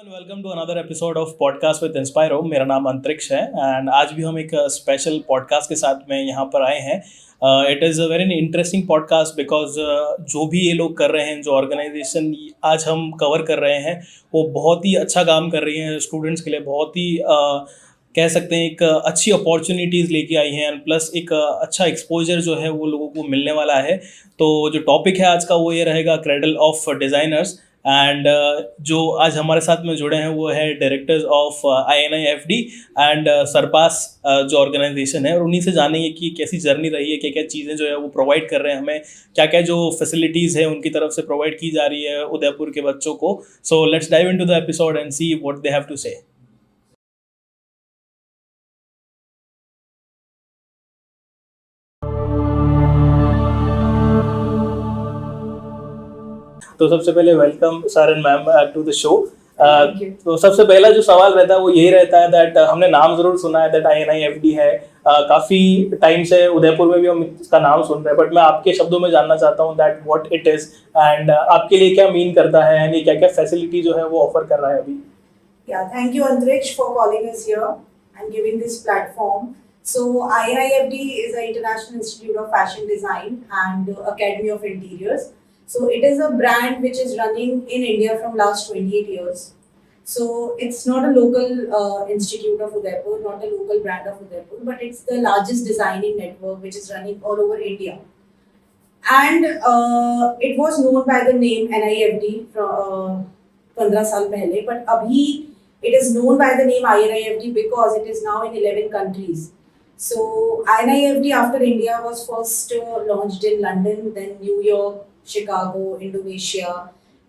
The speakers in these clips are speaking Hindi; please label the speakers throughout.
Speaker 1: And welcome to another episode of podcast with Inspiro. मेरा नाम अंतरिक्ष है एंड आज भी हम एक स्पेशल पॉडकास्ट के साथ में यहाँ पर आए हैं। It is a very interesting podcast because जो भी ये लोग कर रहे हैं, जो ऑर्गेनाइजेशन आज हम कवर कर रहे हैं, वो बहुत ही अच्छा काम कर रही हैं। स्टूडेंट्स के लिए बहुत ही कह सकते हैं एक अच्छी अपॉर्चुनिटीज़ लेके आई हैं एंड प्लस एक अच्छा एक्सपोजर जो है वो लोगों को मिलने वाला है। तो जो टॉपिक है आज का वो ये रहेगा, क्रेडल ऑफ डिज़ाइनर्स। एंड जो आज हमारे साथ में जुड़े हैं वो है डायरेक्टर्स ऑफ INIFD एंड सरपास जो ऑर्गेनाइजेशन है, और उन्हीं से जानेंगे कि कैसी जर्नी रही है, क्या क्या चीज़ें जो है वो प्रोवाइड कर रहे हैं हमें, क्या क्या जो फैसिलिटीज़ है उनकी तरफ से प्रोवाइड की जा रही है उदयपुर के बच्चों को। So let's dive into the episode and see what they have to say. तो सबसे पहले welcome sir and ma'am to the show.
Speaker 2: Thank you.
Speaker 1: तो सबसे पहला जो सवाल रहता है वो यही रहता है दैट हमने नाम जरूर सुना है दैट INIFD है, काफी टाइम से उदयपुर में भी हम इसका नाम सुन रहे हैं, बट मैं आपके शब्दों में जानना चाहता हूँ that what it is and आपके लिए क्या मीन करता है, यानी क्या क्या फैसिलिटी जो है वो ऑफर कर रहा है अभी।
Speaker 2: Yeah, thank you, Antriksh, for calling us here and giving this platform. So, INIFD is an International Institute of Fashion Design and Academy of Interiors. So, it is a brand which is running in India from last 28 years. So, it's not a local institute of Udaipur, not a local brand of Udaipur, but it's the largest designing network which is running all over India. And it was known by the name NIFD from 15 साल पहले, but अभी it is known by the name INIFD because it is now in 11 countries. So INIFD after India was first launched in London, then New York, Chicago, Indonesia,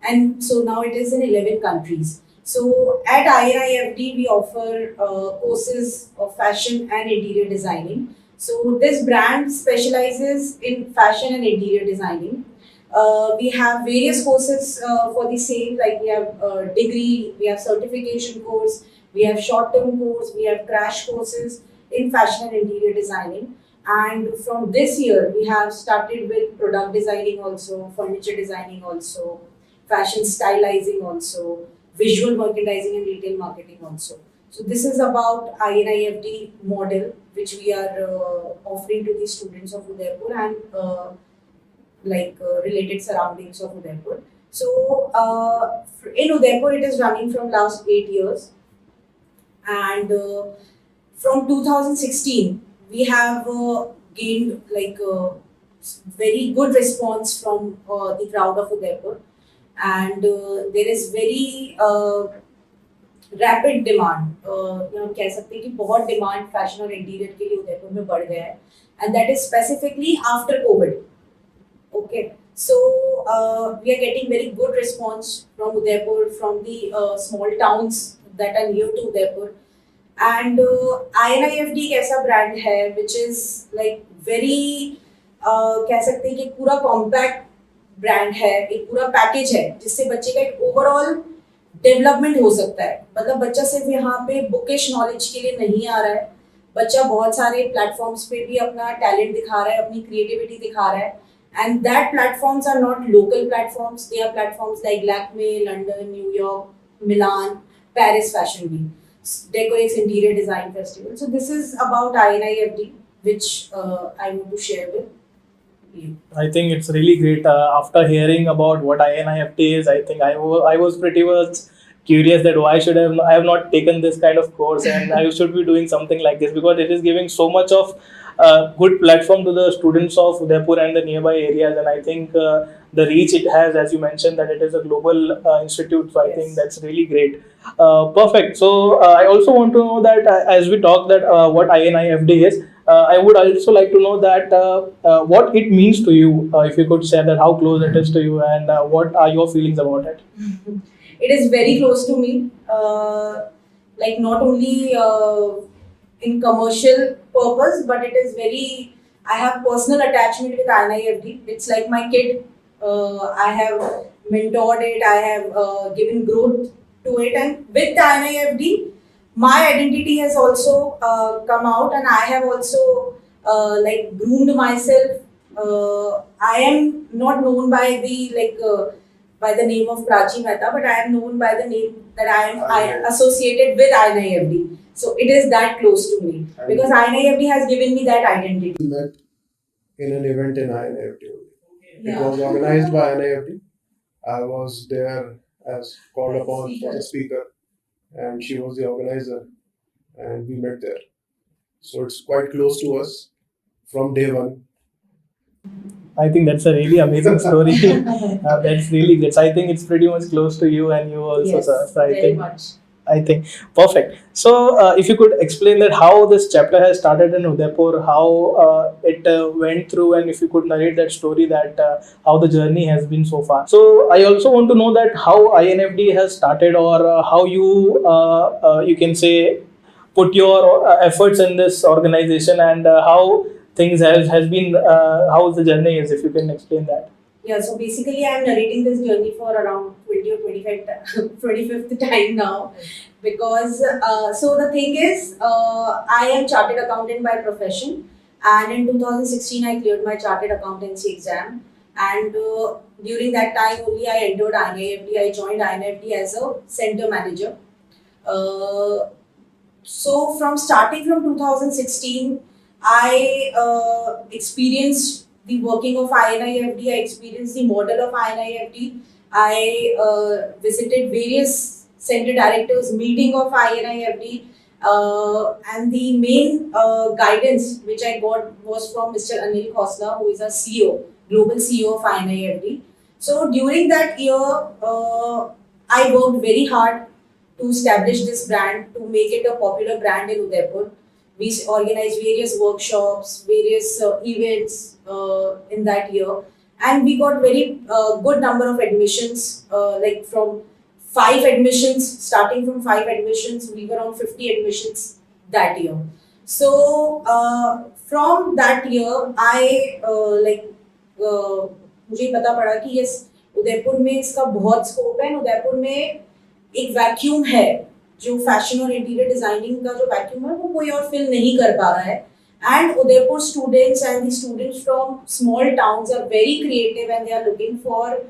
Speaker 2: and so now it is in 11 countries. So at INIFD we offer courses of fashion and interior designing. So this brand specializes in fashion and interior designing. We have various courses for the same, like we have degree, we have certification course, we have short-term course, we have crash courses in fashion and interior designing. And from this year, we have started with product designing also, furniture designing also, fashion stylizing also, visual merchandising and retail marketing also. So this is about INIFD model, which we are offering to the students of Udaipur and related surroundings of Udaipur. So in Udaipur it is running from last 8 years, and from 2016 we have gained very good response from the crowd of Udaipur, and there is very rapid demand, हम कह सकते हैं कि बहुत डिमांड फैशन और इंटीरियर के लिए उदयपुर में बढ़ गया है, and that is specifically after Covid. Okay, so we are getting very good response from Udaipur, from the small towns that are near to Udaipur. And INIFD एक ऐसा brand है which is like very कह सकते हैं कि पूरा compact brand है, एक पूरा package है जिससे बच्चे का एक overall डेवलपमेंट हो सकता है. मतलब बच्चा सिर्फ यहाँ पे बुकिश नॉलेज के लिए नहीं आ रहा है, बच्चा बहुत सारे प्लेटफॉर्म्स पे भी अपना टैलेंट दिखा रहा है, अपनी क्रिएटिविटी दिखा रहा है. And that platforms are not local platforms. They are platforms like Lakme, London, New York, Milan, Paris Fashion Week, Decorex Interior Design Festival. So this is about INIFD, which I want to share with you.
Speaker 1: I think it's really great. After hearing about what INIFD is, I think I was pretty much curious that why should I have not taken this kind of course, and I should be doing something like this because it is giving so much of good platform to the students of Udaipur and the nearby areas. And I think the reach it has, as you mentioned, that it is a global institute, so I
Speaker 2: Yes.
Speaker 1: think that's really great. Perfect. So I also want to know that as we talk that what INIFD is, I would also like to know that what it means to you, if you could share that, how close it is to you, and what are your feelings about it.
Speaker 2: It is very close to me. Like not only in commercial purpose, but it is very. I have personal attachment with INIFD. It's like my kid. I have mentored it. I have given growth to it, and with INIFD, my identity has also come out, and I have also groomed myself. I am not known by the by the name of Prachi Mehta, but I am known by the name that I am associated with INIFD. So it is that close to me because INIFD has given me that identity.
Speaker 3: We met in an event in INIFT. It
Speaker 2: Yeah.
Speaker 3: was organized by INIFT. I was there as called upon for the speaker, and she was the organizer, and we met there. So it's quite close to us from day one.
Speaker 1: I think that's a really amazing story. That's really great. So I think it's pretty much close to you and you also,
Speaker 2: Yes,
Speaker 1: sir. So
Speaker 2: very much.
Speaker 1: I think perfect. So, if you could explain that how this chapter has started in Udaipur, how it went through, and if you could narrate that story, that how the journey has been so far. So, I also want to know that how INFD has started, or how you can say put your efforts in this organization, and how things has been how the journey is. If you can explain that.
Speaker 2: Yeah, so basically I'm narrating this journey for around 20 or 25th time now because so the thing is I am chartered accountant by profession, and in 2016 I cleared my chartered accountancy exam, and during that time only I entered INIFD. I joined INIFD as a center manager. Uh, so from starting from 2016 I experienced the working of INIFD. I experienced the model of INIFD. I visited various center directors meeting of INIFD, and the main guidance which I got was from Mr. Anil Khosla, who is a CEO, global CEO of INIFD. So during that year, I worked very hard to establish this brand, to make it a popular brand in Udaipur. We organized various workshops, various events in that year, and we got very good number of admissions. Like from 5 admissions, starting from 5 admissions, we were on 50 admissions that year. So from that year, I मुझे पता पड़ा कि yes, उदयपुर में इसका बहुत स्कोप है. उदयपुर में एक वैक्यूम है जो फैशन और इंटीरियर डिजाइनिंग का जो वैक्यूम है वो कोई और फिल नहीं कर पा रहा है. And Udaipur students and the students from small towns are very creative and they are looking for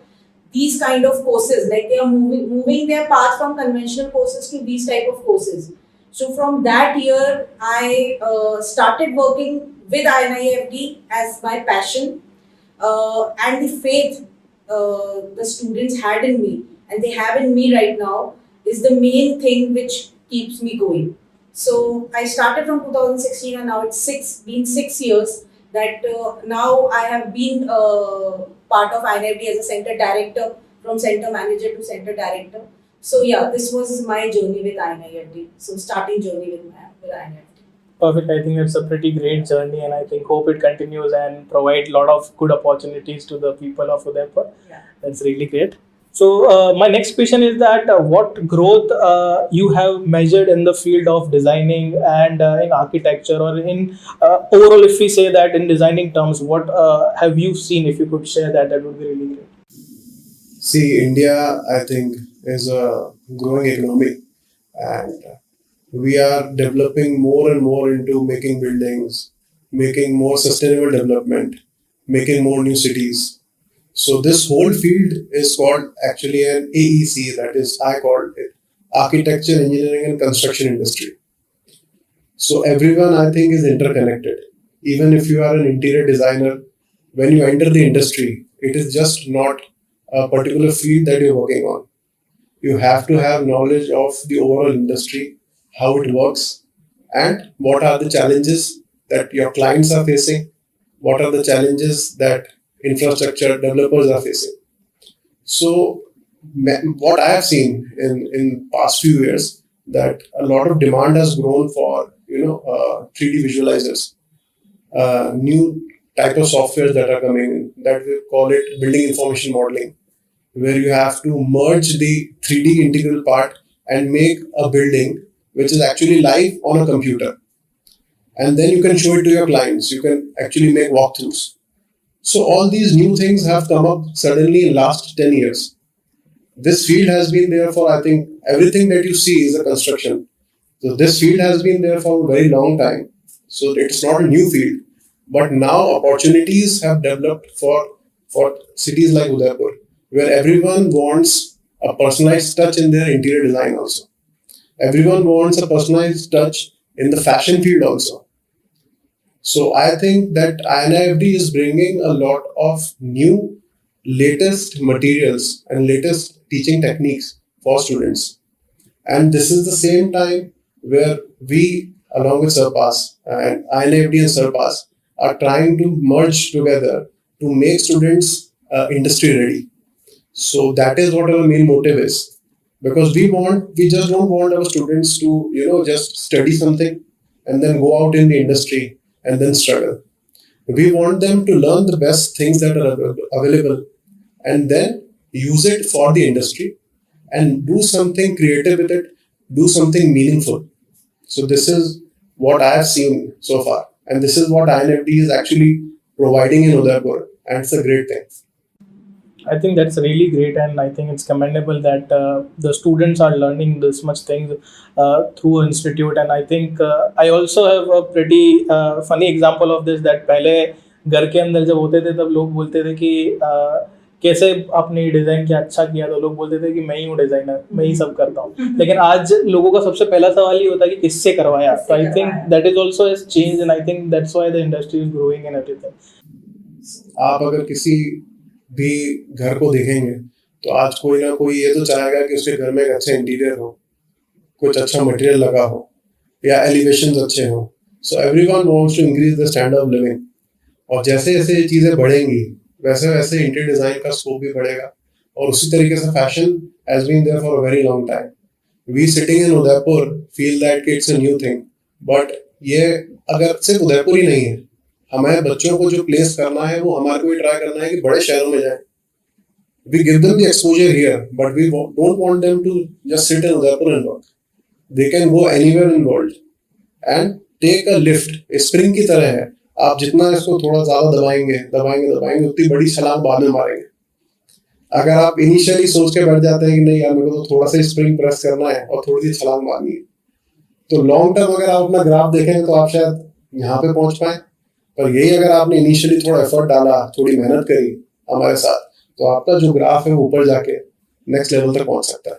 Speaker 2: these kind of courses, like they are moving their path from conventional courses to these type of courses. So from that year I started working with INIFD as my passion, and the faith the students had in me and they have in me right now is the main thing which keeps me going. So I started from 2016 and now it's been 6 years that now I have been part of INFD as a center director, from center manager to center director. So yeah, this was my journey with INFD. So starting journey with INFD.
Speaker 1: Perfect. I think it's a pretty great journey, and I think hope it continues and provide a lot of good opportunities to the people of Udaipur.
Speaker 2: Yeah.
Speaker 1: That's really great. So my next question is that what growth you have measured in the field of designing and in architecture, or in overall, if we say that in designing terms, what have you seen? If you could share that, that would be really great.
Speaker 3: See, India, I think, is a growing economy, and we are developing more and more into making buildings, making more sustainable development, making more new cities. So this whole field is called actually an AEC, that is, I called it Architecture, Engineering and Construction Industry. So everyone, I think, is interconnected. Even if you are an interior designer, when you enter the industry, it is just not a particular field that you're working on. You have to have knowledge of the overall industry, how it works, and what are the challenges that your clients are facing, what are the challenges that infrastructure developers are facing. So what I have seen in past few years, that a lot of demand has grown for 3D visualizers, new type of software that are coming in, that we call it building information modeling, where you have to merge the 3D integral part and make a building which is actually live on a computer, and then you can show it to your clients. You can actually make walkthroughs. So all these new things have come up suddenly in last 10 years. This field has been there for, I think, everything that you see is a construction. So this field has been there for a very long time. So it's not a new field. But now opportunities have developed for cities like Udaipur, where everyone wants a personalized touch in their interior design also. Everyone wants a personalized touch in the fashion field also. So I think that INIFD is bringing a lot of new, latest materials and latest teaching techniques for students. And this is the same time where we, along with Surpass and INFD and Surpass, are trying to merge together to make students industry ready. So that is what our main motive is. Because we just don't want our students to, just study something and then go out in the industry and then struggle. We want them to learn the best things that are available and then use it for the industry and do something creative with it, do something meaningful. So this is what I have seen so far, and this is what INFD is actually providing in Udaipur, and it's a great thing.
Speaker 1: I think that's really great, and I think it's commendable that the students are learning this much things through institute. And I think I also have a pretty funny example of this, that पहले घर के अंदर जब होते थे तब लोग बोलते थे कि कैसे आपने डिजाइन किया, अच्छा किया, तो लोग बोलते थे कि मैं ही हूँ डिजाइनर, मैं ही सब करता हूँ. लेकिन आज लोगों का सबसे पहला सवाल ये होता है कि किससे करवाया. तो I think that is also has change, and I think that's why the industry is growing and everything.
Speaker 3: आप अगर किसी भी घर को देखेंगे तो आज कोई ना कोई ये तो चाहेगा कि उसके घर में एक अच्छा इंटीरियर हो, कुछ अच्छा मटेरियल लगा हो, या एलिवेशंस अच्छे हो. So everyone wants to increase the standard of living. और जैसे जैसे ये चीजें बढ़ेंगी वैसे वैसे इंटीरियर डिजाइन का स्कोप भी बढ़ेगा. और उसी तरीके से fashion has been there for a very long time. We sitting in Udaipur feel that it's a new thing, but ये अगर सिर्फ उदयपुर ही नहीं है, हमारे बच्चों को जो प्लेस करना है वो हमारे को भी ट्राई करना है कि बड़े शहरों में जाएं. We give them the exposure here, but we don't want them to just sit in Udaipur and work. They can go anywhere in the world and take a lift. Spring की तरह है, आप जितना इसको थोड़ा ज्यादा दबाएंगे दबाएंगे दबाएंगे उतनी बड़ी छलांग बाद में मारेंगे. अगर आप इनिशियली सोच के बैठ जाते हैं कि नहीं यार मेरे को तो थोड़ा सा स्प्रिंग प्रेस करना है और थोड़ी सी छलांग मारनी है, तो लॉन्ग टर्म अगर आप अपना ग्राफ देखेंगे तो आप शायद यहाँ पे पहुंच पाए. पर यही अगर आपने इनिशियली थोड़ा एफर्ट डाला, थोड़ी मेहनत करी हमारे साथ, तो आपका जो ग्राफ है वो ऊपर जाके नेक्स्ट लेवल तक पहुंच सकता है.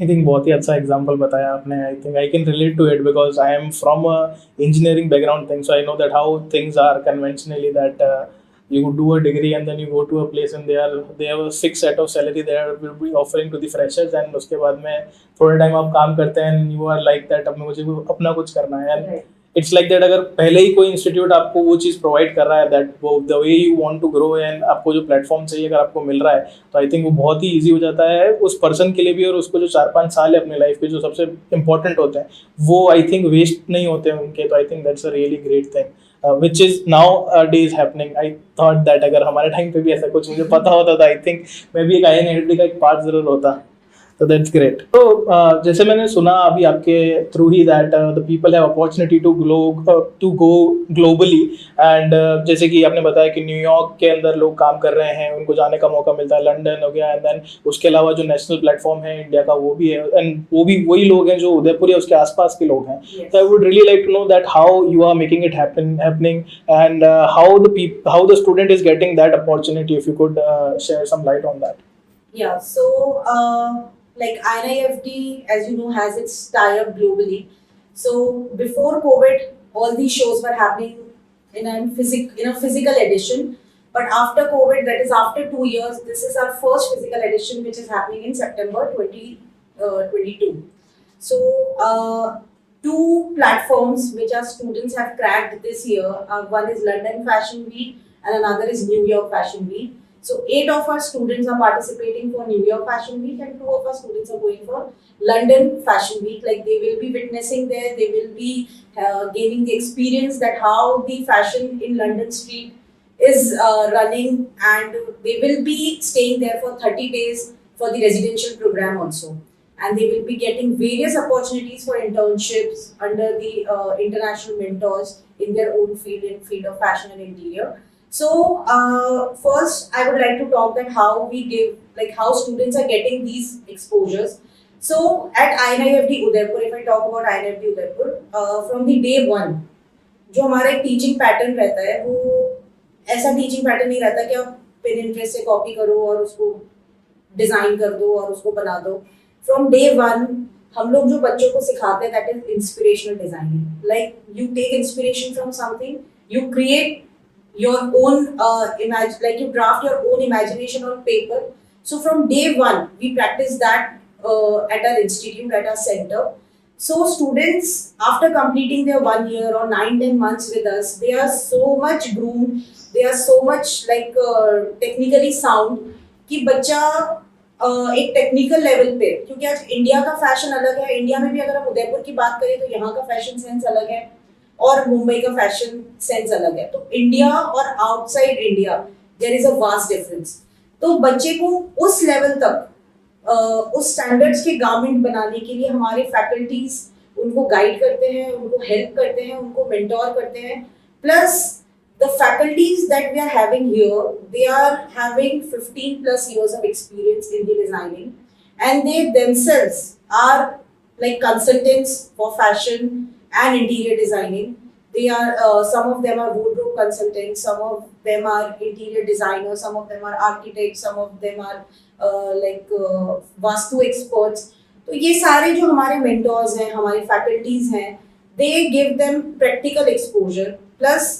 Speaker 1: आई थिंक बहुत ही अच्छा एग्जांपल बताया आपने. I think I can relate to it because I am from a engineering background thing, so I know that how things are conventionally, that you do a degree and then you go to a place and they have a fixed set of salary they will be offering to the freshers, and उसके बाद में थोड़ा टाइम आप काम करते हैं and you are like that अब मुझे अपना कुछ करना है. And इट्स लाइक दैट अगर पहले ही कोई इंस्टीट्यूट आपको वो चीज़ प्रोवाइड कर रहा है, दैट वो the way you want to grow, and आपको जो प्लेटफॉर्म चाहिए अगर आपको मिल रहा है, तो आई थिंक वो बहुत ही ईजी हो जाता है उस पर्सन के लिए भी, और उसको जो 4-5 साल है अपनी लाइफ के जो सबसे इंपॉर्टेंट होते हैं वो आई थिंक वेस्ट नहीं होते हैं उनके. तो I think that's a really great thing which is now days happening. I thought that अगर हमारे टाइम पे भी ऐसा कुछ मुझे पता होता था, आई थिंक मे बी एक INFD का एक पार्ट जरूर होता. तो दैट्स ग्रेट. तो जैसे मैंने सुना अभी आपके थ्रू ही that the people have opportunity to go globally, and जैसे कि आपने बताया कि न्यूयॉर्क के अंदर लोग काम कर रहे हैं, उनको जाने का मौका मिलता है, लंदन हो गया, एंड देन उसके अलावा जो नेशनल प्लेटफॉर्म है इंडिया का वो भी है, एंड वो भी वही लोग हैं जो उदयपुर या उसके आसपास के लोग हैं. तो I would really like to know that how you are making it happening and how the student is getting that opportunity, if you could share some light on that.
Speaker 2: Yeah, so like INIFD, as you know, has its tie-up globally. So before COVID, all these shows were happening in a physical edition. But after COVID, that is after 2 years, this is our first physical edition, which is happening in September 2022. So two platforms which our students have cracked this year. One is London Fashion Week and another is New York Fashion Week. So 8 of our students are participating for New York Fashion Week and 2 of our students are going for London Fashion Week. Like they will be witnessing there, they will be gaining the experience that how the fashion in London street is running, and they will be staying there for 30 days for the residential program also. And they will be getting various opportunities for internships under the international mentors in their own field, in field of fashion and interior. So first I would like to talk that how we give, like how students are getting these exposures. So at INIFD Udaipur, if I talk about INIFD Udaipur, from the day one जो हमारा एक टीचिंग पैटर्न रहता है वो ऐसा टीचिंग पैटर्न नहीं रहता कि आप Pinterest से कॉपी करो और उसको डिजाइन कर दो और उसको बना दो. From day one हम लोग जो बच्चों को सिखाते हैं that is inspirational designing. Like you take inspiration from something, you create your own like you draft your own imagination on paper. So from day one we practice that at our institute, at our center. So students after completing their 1 year or 9-10 months with us, they are so much groomed, they are so much like technically sound कि बच्चा एक टेक्निकल लेवल पे, क्योंकि आज इंडिया का फैशन अलग है. इंडिया में भी अगर हम उदयपुर की बात करें तो यहाँ का फैशन सेंस अलग है और मुंबई का फैशन सेंस अलग है. तो इंडिया और outside India there is a vast difference. तो बच्चे को उस लेवल तक उस स्टैंडर्ड्स के गारमेंट बनाने के लिए हमारे फैकल्टीज उनको गाइड करते हैं, उनको हेल्प करते हैं, उनको मेंटोर करते हैं. Plus the faculties that we are having here, they are having 15 plus years of experience in the designing, and they themselves are like consultants for fashion and interior designing. They are some of them are wardrobe consultants, some of them are interior designers, some of them are architects, some of them are vastu experts. तो ये सारे जो हमारे mentors हैं, हमारे faculties हैं, they give them practical exposure. Plus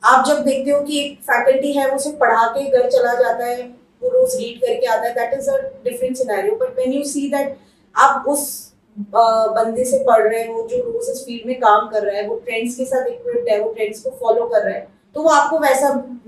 Speaker 2: आप जब देखते हो कि एक फैकल्टी है वो सिर्फ पढ़ा के घर चला जाता है, वो रोज रीड करके आता है, that is a different scenario. But when you see that आप उस बंदे से पढ़ रहे हो जो रोज इस फील्ड में काम कर रहा है, वो ट्रेंड्स के साथ इक्विप्ड है, वो ट्रेंड्स को फॉलो कर रहा है, तो वो आपको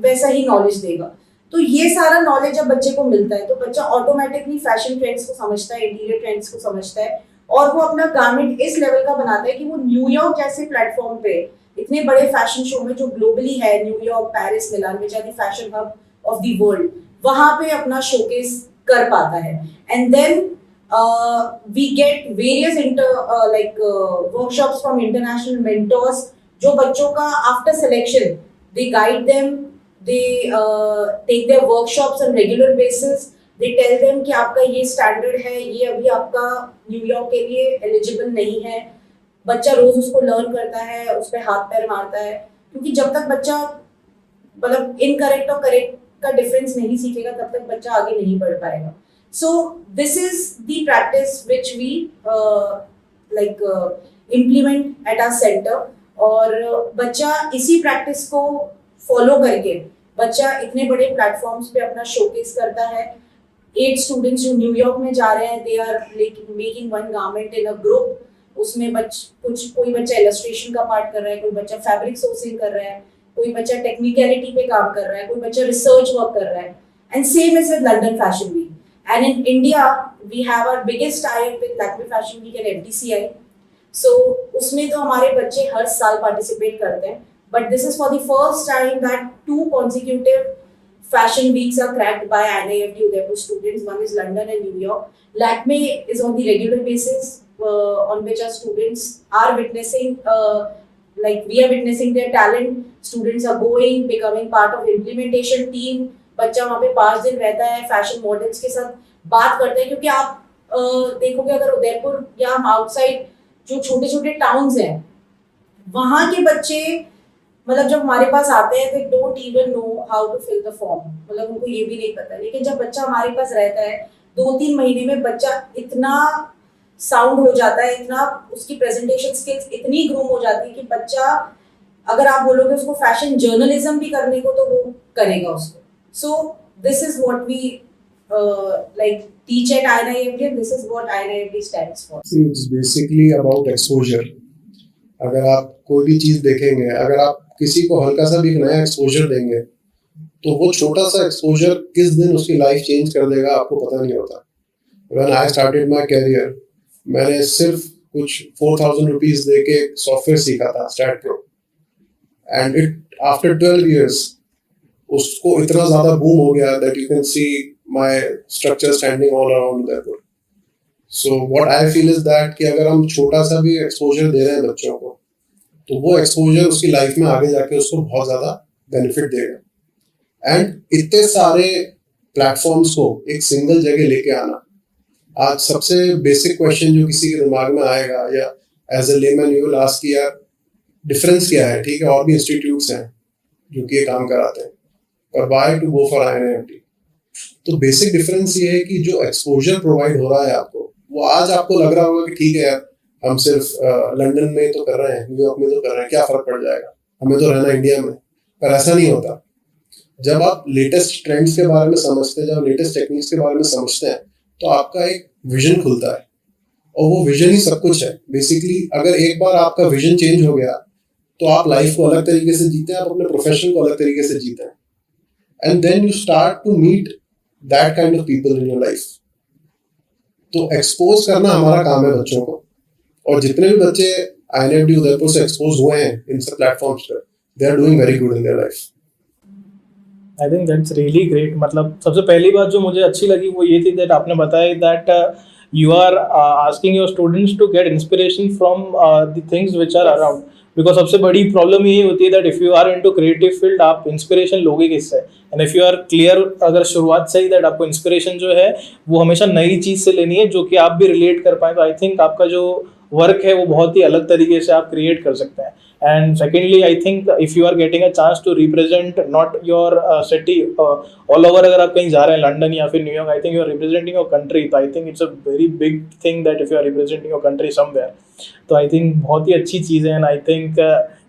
Speaker 2: वैसा ही नॉलेज देगा. तो ये सारा नॉलेज जब बच्चे को मिलता है तो बच्चा ऑटोमेटिकली फैशन ट्रेंड्स को समझता है, इंटीरियर ट्रेंड्स को समझता है, और वो अपना गारमेंट इस लेवल का बनाता है कि वो न्यूयॉर्क जैसे प्लेटफॉर्म पे इतने बड़े फैशन शो में जो ग्लोबली है, New York, Paris, Milan, which are the fashion hub of the world, वहां पे अपना शोकेस कर पाता है. And then we get various workshops from international mentors जो बच्चों का after selection they guide them, they take their workshops on regular basis, they tell them कि आपका ये स्टैंडर्ड है, ये अभी आपका न्यूयॉर्क के लिए एलिजिबल नहीं है. बच्चा रोज उसको लर्न करता है, उस पर हाथ पैर मारता है, क्योंकि जब तक बच्चा मतलब इनकरेक्ट और करेक्ट का डिफरेंस नहीं सीखेगा तब तक बच्चा आगे नहीं बढ़ पाएगा. So this is the practice which we implement at our centre. और बच्चा इसी प्रैक्टिस को फॉलो करके बच्चा इतने बड़े प्लेटफॉर्म्स पे अपना शोकेस करता है. 8 स्टूडेंट्स जो न्यूयॉर्क में जा रहे हैं, they are making one garment in a group. उसमें कोई बच्चा इलस्ट्रेशन का पार्ट कर रहा है, कोई बच्चा फैब्रिक सोर्सिंग कर रहा है, कोई बच्चा टेक्निकलिटी पे काम कर रहा है, कोई बच्चा रिसर्च वर्क कर रहा है. And same is with London fashion week. And in India we have our biggest tie up with Lakme fashion week and FDCI. So उसमें तो हमारे बच्चे हर साल पार्टिसिपेट करते हैं. But this is for the first time that 2 consecutive fashion weeks are cracked by NIFT Udaipur students. One is London and New York. Lakme is on the regular basis, on which our students are witnessing, we are witnessing their talent. Students are going, becoming part of implementation team. बच्चा वहाँ पे 5 दिन रहता है, फैशन मॉडल्स के साथ बात करते हैं. क्योंकि आप देखोगे अगर उदयपुर या हम आउटसाइड जो छोटे छोटे टाउन्स हैं वहाँ के बच्चे मतलब जब हमारे पास आते हैं they don't even know how to fill the form. मतलब उनको ये भी नहीं पता. लेकिन जब बच्चा हमारे पास रहता है 2-3 महीने में बच्चा इतना साउंड हो जाता है, इतना उसकी प्रेजेंटेशन स्किल्स इतनी ग्रूम हो जाती है कि बच्चा अगर आप बोलोगे उसको फैशन जर्नलिज्म भी करने को तो वो करेगा उसको. So this is what we teach at INIFT, and this is what INIFT stands for.
Speaker 3: It's basically about exposure. अगर आप कोई भी चीज देखेंगे, अगर आप किसी को हल्का सा भी नया एक्सपोजर देंगे तो वो छोटा सा एक्सपोजर किस दिन उसकी लाइफ चेंज कर देगा आपको पता नहीं होता. When I started my career, मैंने सिर्फ कुछ 4,000 रुपीज दे के सॉफ्टवेयर सीखा था, start pro, and it after 12 years उसको इतना ज्यादा बूम हो गया that you can see my structure standing all around Udaipur. So what I feel is that कि अगर हम छोटा सा भी एक्सपोजर दे रहे हैं बच्चों को तो वो एक्सपोजर उसकी लाइफ में आगे जाके उसको बहुत ज्यादा बेनिफिट देगा. एंड इतने सारे प्लेटफॉर्म्स को एक सिंगल जगह लेके आना, आज सबसे बेसिक क्वेश्चन जो किसी के दिमाग में आएगा या as a layman you will ask कि यार डिफरेंस क्या है. ठीक है, और भी इंस्टीट्यूट्स हैं जो कि ये काम कराते हैं, और why to go for INIFT। तो बेसिक डिफरेंस ये है कि जो एक्सपोजर प्रोवाइड हो रहा है आपको, वो आज आपको लग रहा होगा कि ठीक है यार, हम सिर्फ लंदन में तो कर रहे हैं, न्यूयॉर्क में तो कर रहे हैं, क्या फर्क पड़ जाएगा, हमें तो रहना इंडिया में। पर ऐसा नहीं होता। जब आप लेटेस्ट ट्रेंड्स के बारे में समझते हैं, जब लेटेस्ट टेक्निक्स के बारे में समझते हैं, तो आपका एक विजन खुलता है, और वो विजन ही सब कुछ है बेसिकली। अगर एक बार आपका विजन चेंज हो गया, तो आप लाइफ को अलग तरीके से जीते हैं, आप अपने प्रोफेशन को अलग तरीके से जीते हैं, and then you start to meet that kind of people in your life. तो एक्सपोज करना हमारा काम है बच्चों को, और जितने भी बच्चे INFD उदयपुर से एक्सपोज हुए हैं इन सब प्लेटफॉर्म्स पर, they are doing very good in their life.
Speaker 1: I think that's really great. मतलब सबसे पहली बात जो मुझे अच्छी लगी वो ये थी दैट आपने बताया that you are asking your students to get inspiration from the things which are around. Because सबसे बड़ी प्रॉब्लम यही होती है that if you are into creative field, आप इंस्पिरेशन लोगे किससे? And if you are clear अगर शुरुआत से ही दैट आपको इंस्पिरेशन जो है वो हमेशा नई चीज़ से लेनी है जो कि आप भी रिलेट कर पाए, तो आई थिंक आपका जो वर्क है वो बहुत ही अलग तरीके से आप क्रिएट कर सकते हैं। And secondly, I think if you are getting a chance to represent not your city all over, अगर आप कहीं जा रहे हैं लंदन या फिर New York, I think you are representing your country, तो I think it's a very big thing that if you are representing your country somewhere, तो आई थिंक बहुत ही अच्छी चीज़ है। एंड आई थिंक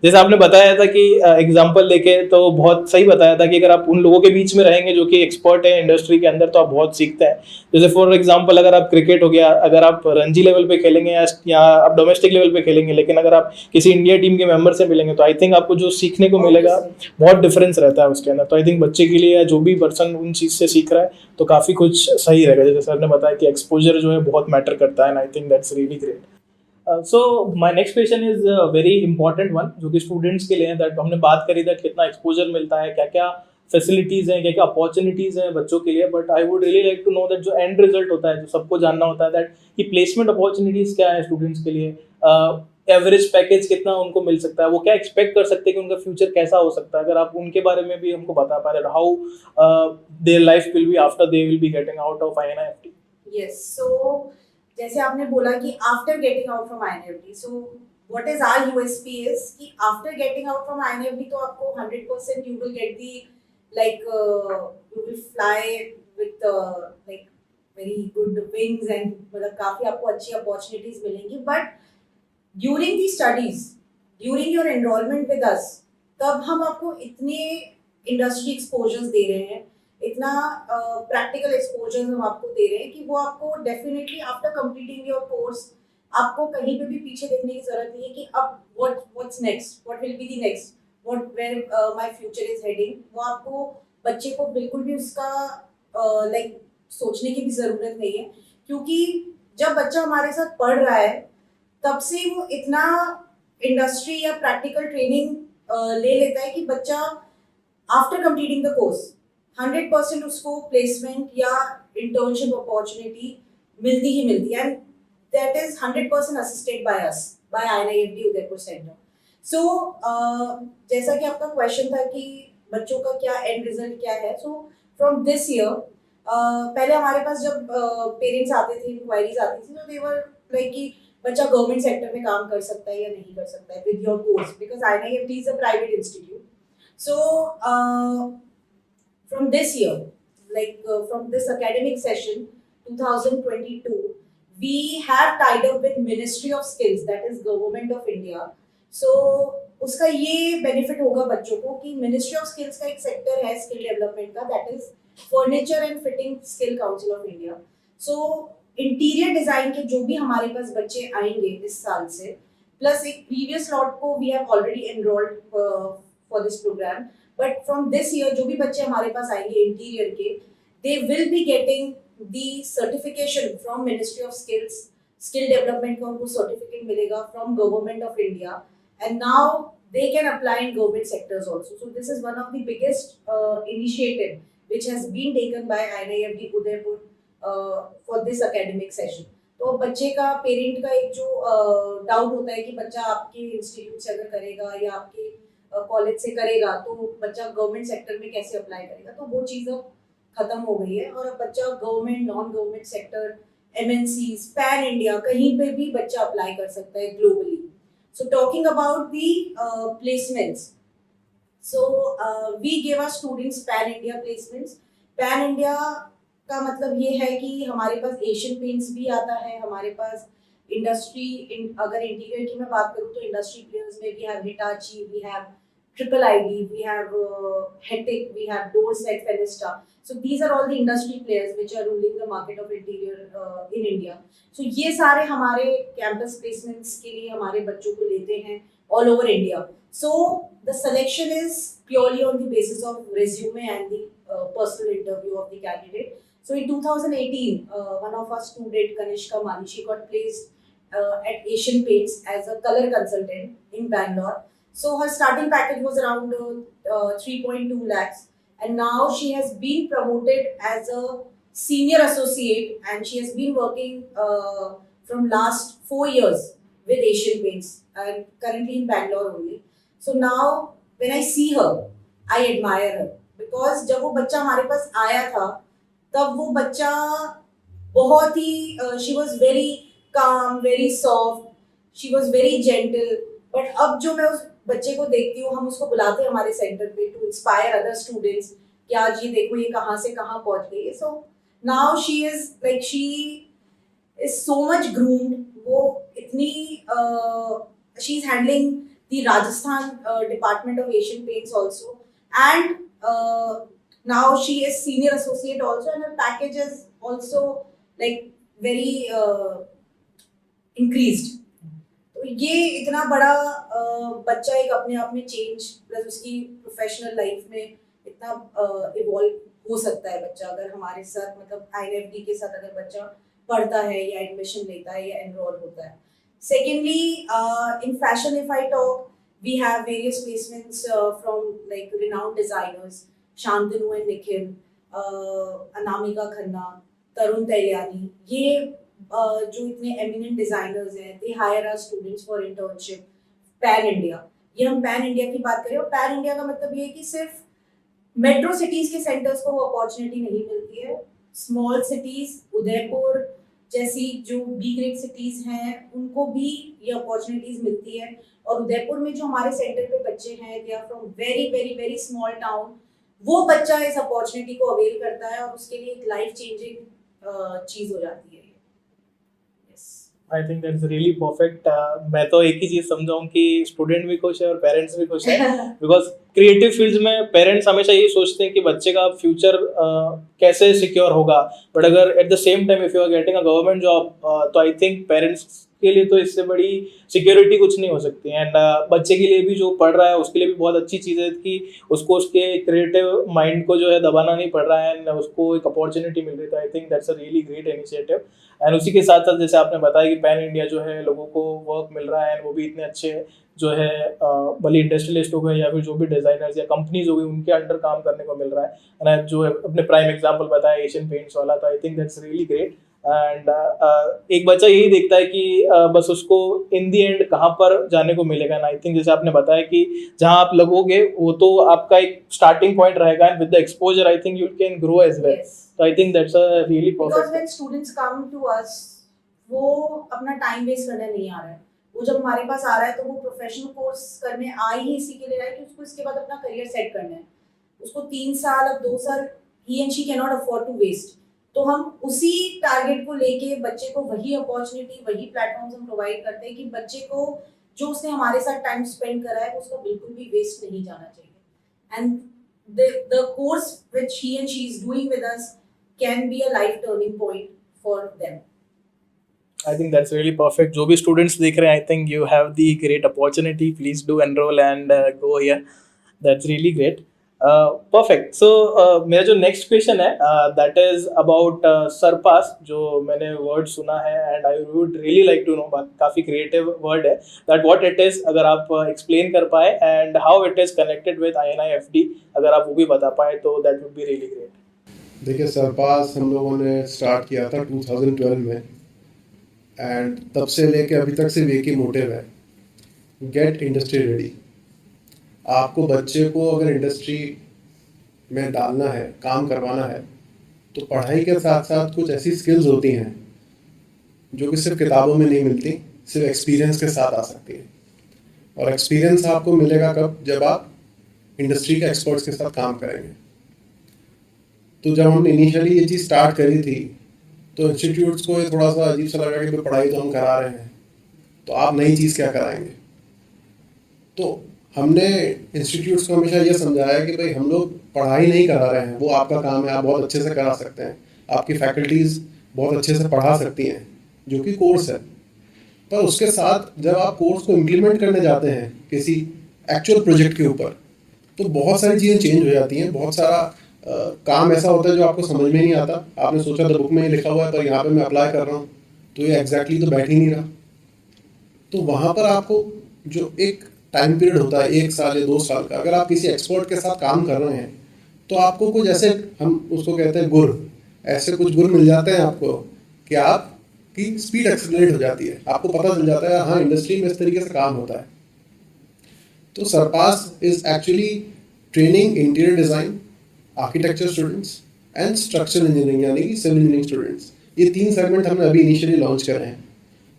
Speaker 1: जैसे आपने बताया था कि एग्जांपल लेके तो बहुत सही बताया था कि अगर आप उन लोगों के बीच में रहेंगे जो कि एक्सपर्ट है इंडस्ट्री के अंदर, तो आप बहुत सीखते हैं। जैसे फॉर एग्जांपल अगर आप क्रिकेट हो गया, अगर आप रणजी लेवल पे खेलेंगे या आप डोमेस्टिक लेवल पे खेलेंगे, लेकिन अगर आप किसी इंडिया टीम के मेंबर से मिलेंगे, तो आई थिंक आपको जो सीखने को मिलेगा बहुत डिफरेंस रहता है उसके अंदर। तो आई थिंक बच्चे के लिए या जो भी पर्सन उन चीज़ से सीख रहा है तो काफ़ी कुछ सही रहेगा। जैसे सर ने बताया कि एक्सपोजर जो है बहुत मैटर करता है, and I think that's really great. So my next question is very important one, जो कि स्टूडेंट्स के लिए है। दैट हमने बात करी दैट कितना एक्सपोजर मिलता है, क्या क्या फैसिलिटीज़ हैं, क्या क्या अपॉर्चुनिटीज़ हैं बच्चों के लिए, but I would really like to know that जो एंड रिजल्ट होता है, जो सबको जानना होता है, दैट कि प्लेसमेंट अपॉर्चुनिटीज़ क्या है स्टूडेंट्स के लिए, एवरेज पैकेज कितना उनको मिल सकता है, वो क्या एक्सपेक्ट कर सकते हैं कि उनका फ्यूचर कैसा हो सकता है। अगर आप उनके बारे में भी हमको बता पा रहे हैं, how their life will be after they will be getting out of INIFT।
Speaker 2: Yes, so जैसे आपने बोला कि after getting out from INFT, so what is our USP is कि after getting out from INFT तो आपको 100% you will get the like you will fly with like very good wings, and मतलब काफी आपको अच्छी अपॉर्चुनिटीज मिलेंगी। But during the studies, during your enrolment with us, तब हम आपको इतने इंडस्ट्री एक्सपोजर्स दे रहे हैं, इतना प्रैक्टिकल एक्सपोजर हम आपको दे रहे हैं कि वो आपको definitely after completing your course आपको कहीं पे भी पीछे देखने की जरूरत नहीं है कि अब what's next, what will be the next, what where my future is heading. वो आपको बच्चे को बिल्कुल भी उसका लाइक सोचने की भी जरूरत नहीं है, क्योंकि जब बच्चा हमारे साथ पढ़ रहा है तब से वो इतना इंडस्ट्री या प्रैक्टिकल ट्रेनिंग ले लेता है कि बच्चा आफ्टर कंप्लीटिंग द कोर्स 100% उसको प्लेसमेंट या इंटर्नशिप अपॉर्चुनिटी मिलती ही मिलती है, and that is 100% assisted by us, by INIFT Udaipur centre. So जैसा कि आपका क्वेश्चन था कि बच्चों का क्या एंड रिजल्ट क्या है, सो फ्रॉम दिस ईयर पहले हमारे पास जब पेरेंट्स आते थे, इंक्वायरीज आती थी, तो दे वर लाइक कि बच्चा गवर्नमेंट सेक्टर में काम कर सकता है या नहीं कर सकता है with your course, because INIFT is a private institute. So from this year, like from this academic session 2022, we have tied up with Ministry of Skills, that is Government of India. So उसका ये बेनिफिट होगा बच्चों को कि मिनिस्ट्री ऑफ स्किल्स का एक सेक्टर है स्किल डेवलपमेंट का, that is furniture and fitting skill council of India. So interior design के जो भी हमारे पास बच्चे आएंगे इस साल से, प्लस एक प्रीवियस लॉट को we have already enrolled for this programme, but from this year जो भी बच्चे हमारे पास आएंगे इंटीरियर के, they will be getting the certification from ministry of skills, skill development का उनको सर्टिफिकेट मिलेगा from government of India, and now they can apply in government sectors also. So this is one of the biggest initiative which has been taken by INIFT Udaipur for this academic session. तो बच्चे का पेरेंट का एक जो डाउट होता है कि बच्चा आपके इंस्टीट्यूट से अगर करेगा या आपके कॉलेज से करेगा तो बच्चा गवर्नमेंट सेक्टर में कैसे अप्लाई करेगा, तो वो चीज़ अब खत्म हो गई है और अब बच्चा government, non government sector, MNCs, pan India कहीं पे भी बच्चा अप्लाई कर सकता है globally. So talking about the placements, So we give our students pan India placements. Pan India का मतलब ये है कि हमारे पास एशियन पेंट्स भी आता है, हमारे पास अगर इंटीरियर की मैं बात करूँ तो इंडस्ट्री प्लेयर्स में we have Hitachi, we have triple ID, we have Hettich, we have Dorset, Fenesta. So these are all the industry players which are ruling the market of interior in India. So ये सारे हमारे कैंपस प्लेसमेंट्स के लिए हमारे बच्चों को लेते हैं all over India. So the selection is purely on the basis of resume and the personal interview of the candidate. So in 2018, one of our student, Kanishka Mani, she got placed at Asian Paints as a color consultant in Bangalore. So her starting package was around 3.2 lakhs, and now she has been promoted as a senior associate, and she has been working from last 4 years with Asian Paints and currently in Bangalore only. So now when I see her, I admire her because जब वो बच्चा हमारे पास आया था तब वो बच्चा बहुत ही she was very calm, very soft, she was very gentle. But अब जो मैं उस बच्चे को देखती हूँ, हम उसको बुलाते हैं हमारे सेंटर पे टू इंस्पायर अदर स्टूडेंट्स कि आज ये देखो ये कहाँ से कहाँ पहुँच गई है. So now she is so much groomed. वो इतनी she is handling the Rajasthan department of Asian paints also, and now she is senior associate also, and her package is also like very increased. तो ये इतना बड़ा बच्चा एक अपने आप में चेंज प्लस उसकी प्रोफेशनल लाइफ में इतना इवॉल्व हो सकता है बच्चा अगर हमारे साथ मतलब INFD के साथ अगर बच्चा पढ़ता है या एडमिशन लेता है या एनरोल होता है. Secondly in fashion if I talk, we have various placements from like renowned designers, Shantanu and Nikhil, Anamika Khanna, Tarun Tahiliani. ये जो इतने एमिनेंट डिजाइनर्स हैं, they hire our students for internship pan India. ये हम पैन इंडिया की बात करें, और पैन इंडिया का मतलब ये है कि सिर्फ मेट्रो सिटीज के सेंटर्स को वो अपॉर्चुनिटी नहीं मिलती है. स्मॉल सिटीज, उदयपुर जैसी जो बी ग्रेड सिटीज हैं, उनको भी ये अपॉर्चुनिटीज मिलती है. और उदयपुर में जो हमारे सेंटर पे बच्चे हैं, they are from very very very small town. वो बच्चा इस अपॉर्चुनिटी को अवेल करता है और उसके लिए एक लाइफ चेंजिंग चीज हो जाती है.
Speaker 1: आई थिंक दैट्स रियली परफेक्ट. मैं तो एक ही चीज समझाऊं कि स्टूडेंट भी खुश है और पेरेंट्स भी खुश है, बिकॉज क्रिएटिव फील्ड्स में पेरेंट्स हमेशा यही सोचते हैं कि बच्चे का फ्यूचर कैसे सिक्योर होगा. बट अगर at the same time if you are getting a government job, तो आई थिंक पेरेंट्स के लिए तो इससे बड़ी सिक्योरिटी कुछ नहीं हो सकती. एंड बच्चे के लिए भी जो पढ़ रहा है उसके लिए भी बहुत अच्छी चीज़ है कि उसको उसके क्रिएटिव माइंड को जो है दबाना नहीं पड़ रहा है एंड उसको एक अपॉर्चुनिटी मिल रही है. तो I think that's a really great initiative. And उसी के साथ साथ जैसे आपने बताया कि पैन इंडिया जो है लोगों को वर्क मिल रहा है, एंड वो भी इतने अच्छे जो है भले इंडस्ट्रियलिस्ट हो गए या फिर जो भी डिजाइनर्स या कंपनीज हो गई उनके अंडर काम करने को मिल रहा है. एंड जो है अपने प्राइम एग्जांपल बताया एशियन पेंट्स वाला, तो I think that's really great. And एक बच्चा यही देखता है कि बस उसको इन दी एंड कहाँ पर जाने को मिलेगा. एंड आई थिंक जैसे आपने बताया कि जहाँ आप लगोगे वो तो आपका एक स्टार्टिंग पॉइंट रहेगा, and with the exposure I think you can grow as well. So I think that's a really perfect.
Speaker 2: Because when students come to us, वो अपना टाइम वेस्ट करने नहीं आ रहा है. वो जब हमारे पास आ रहा है तो वो प्रोफेशनल कोर्स करने आ ही इसी के लिए रहा है कि उसको इसके बाद अपना करियर सेट करना है. उसको 3 साल अब 2 साल he and she cannot afford to waste. तो हम उसी टारगेट को लेके बच्चे को वही अपॉर्चुनिटी, वही प्लेटफॉर्म्स हम प्रोवाइड करते हैं कि बच्चे को जो उसने हमारे साथ टाइम स्पेंड करा है उसका बिल्कुल भी वेस्ट नहीं जाना चाहिए. And the course which he and she is doing with us can be a life turning point for them.
Speaker 1: I think that's really perfect. जो भी students देख रहे हैं, I think you have the great opportunity. Please do enroll and go here. That's really great. Perfect. So मेरा जो next question है, that is about surpass. जो मैंने word सुना है and I would really like to know, काफी creative word है, that what it is अगर आप explain कर पाए and how it is connected with INIFD, अगर आप वो भी बता पाए तो that would be really great.
Speaker 3: देखिए, सरपास हम लोगों ने स्टार्ट किया था 2012 में, एंड तब से लेके अभी तक सिर्फ एक ही मोटिव है, गेट इंडस्ट्री रेडी. आपको बच्चे को अगर इंडस्ट्री में डालना है, काम करवाना है, तो पढ़ाई के साथ साथ कुछ ऐसी स्किल्स होती हैं जो कि सिर्फ किताबों में नहीं मिलती, सिर्फ एक्सपीरियंस के साथ आ सकती है. और एक्सपीरियंस आपको मिलेगा कब? जब आप इंडस्ट्री के एक्सपर्ट्स के साथ काम करेंगे। तो जब हमने इनिशियली ये चीज़ स्टार्ट करी थी तो इंस्टीट्यूट्स को ये थोड़ा सा अजीब सा लगा कि भाई पढ़ाई तो हम करा रहे हैं, तो आप नई चीज़ क्या कराएंगे। तो हमने इंस्टीट्यूट्स को हमेशा ये समझाया कि भाई हम लोग पढ़ाई नहीं करा रहे हैं, वो आपका काम है, आप बहुत अच्छे से करा सकते हैं, आपकी फैकल्टीज़ बहुत अच्छे से पढ़ा सकती हैं, जो कि कोर्स है। पर उसके साथ जब आप कोर्स को इम्प्लीमेंट करने जाते हैं किसी एक्चुअल प्रोजेक्ट के ऊपर, तो बहुत सारी चीज़ें चेंज हो जाती हैं। बहुत सारा काम ऐसा होता है जो आपको समझ में नहीं आता। आपने सोचा था बुक में ये लिखा हुआ है, पर यहाँ पे मैं अप्लाई कर रहा हूँ तो ये एग्जैक्टली तो बैठ ही नहीं रहा। तो वहाँ पर आपको जो एक टाइम पीरियड होता है 1 साल या 2 साल का, अगर आप किसी एक्सपर्ट के साथ काम कर रहे हैं तो आपको कुछ ऐसे, हम उसको कहते हैं गुर, ऐसे कुछ गुर मिल जाते हैं आपको कि आपकी स्पीड एक्सेलरेट हो जाती है। आपको पता चल जाता है हाँ इंडस्ट्री में इस तरीके से काम होता है। तो Surpass is actually training interior design, architecture students and structural engineering यानी कि सिविल इंजीनियरिंग स्टूडेंट्स। ये 3 सेगमेंट हमने अभी इनिशियली लॉन्च करे हैं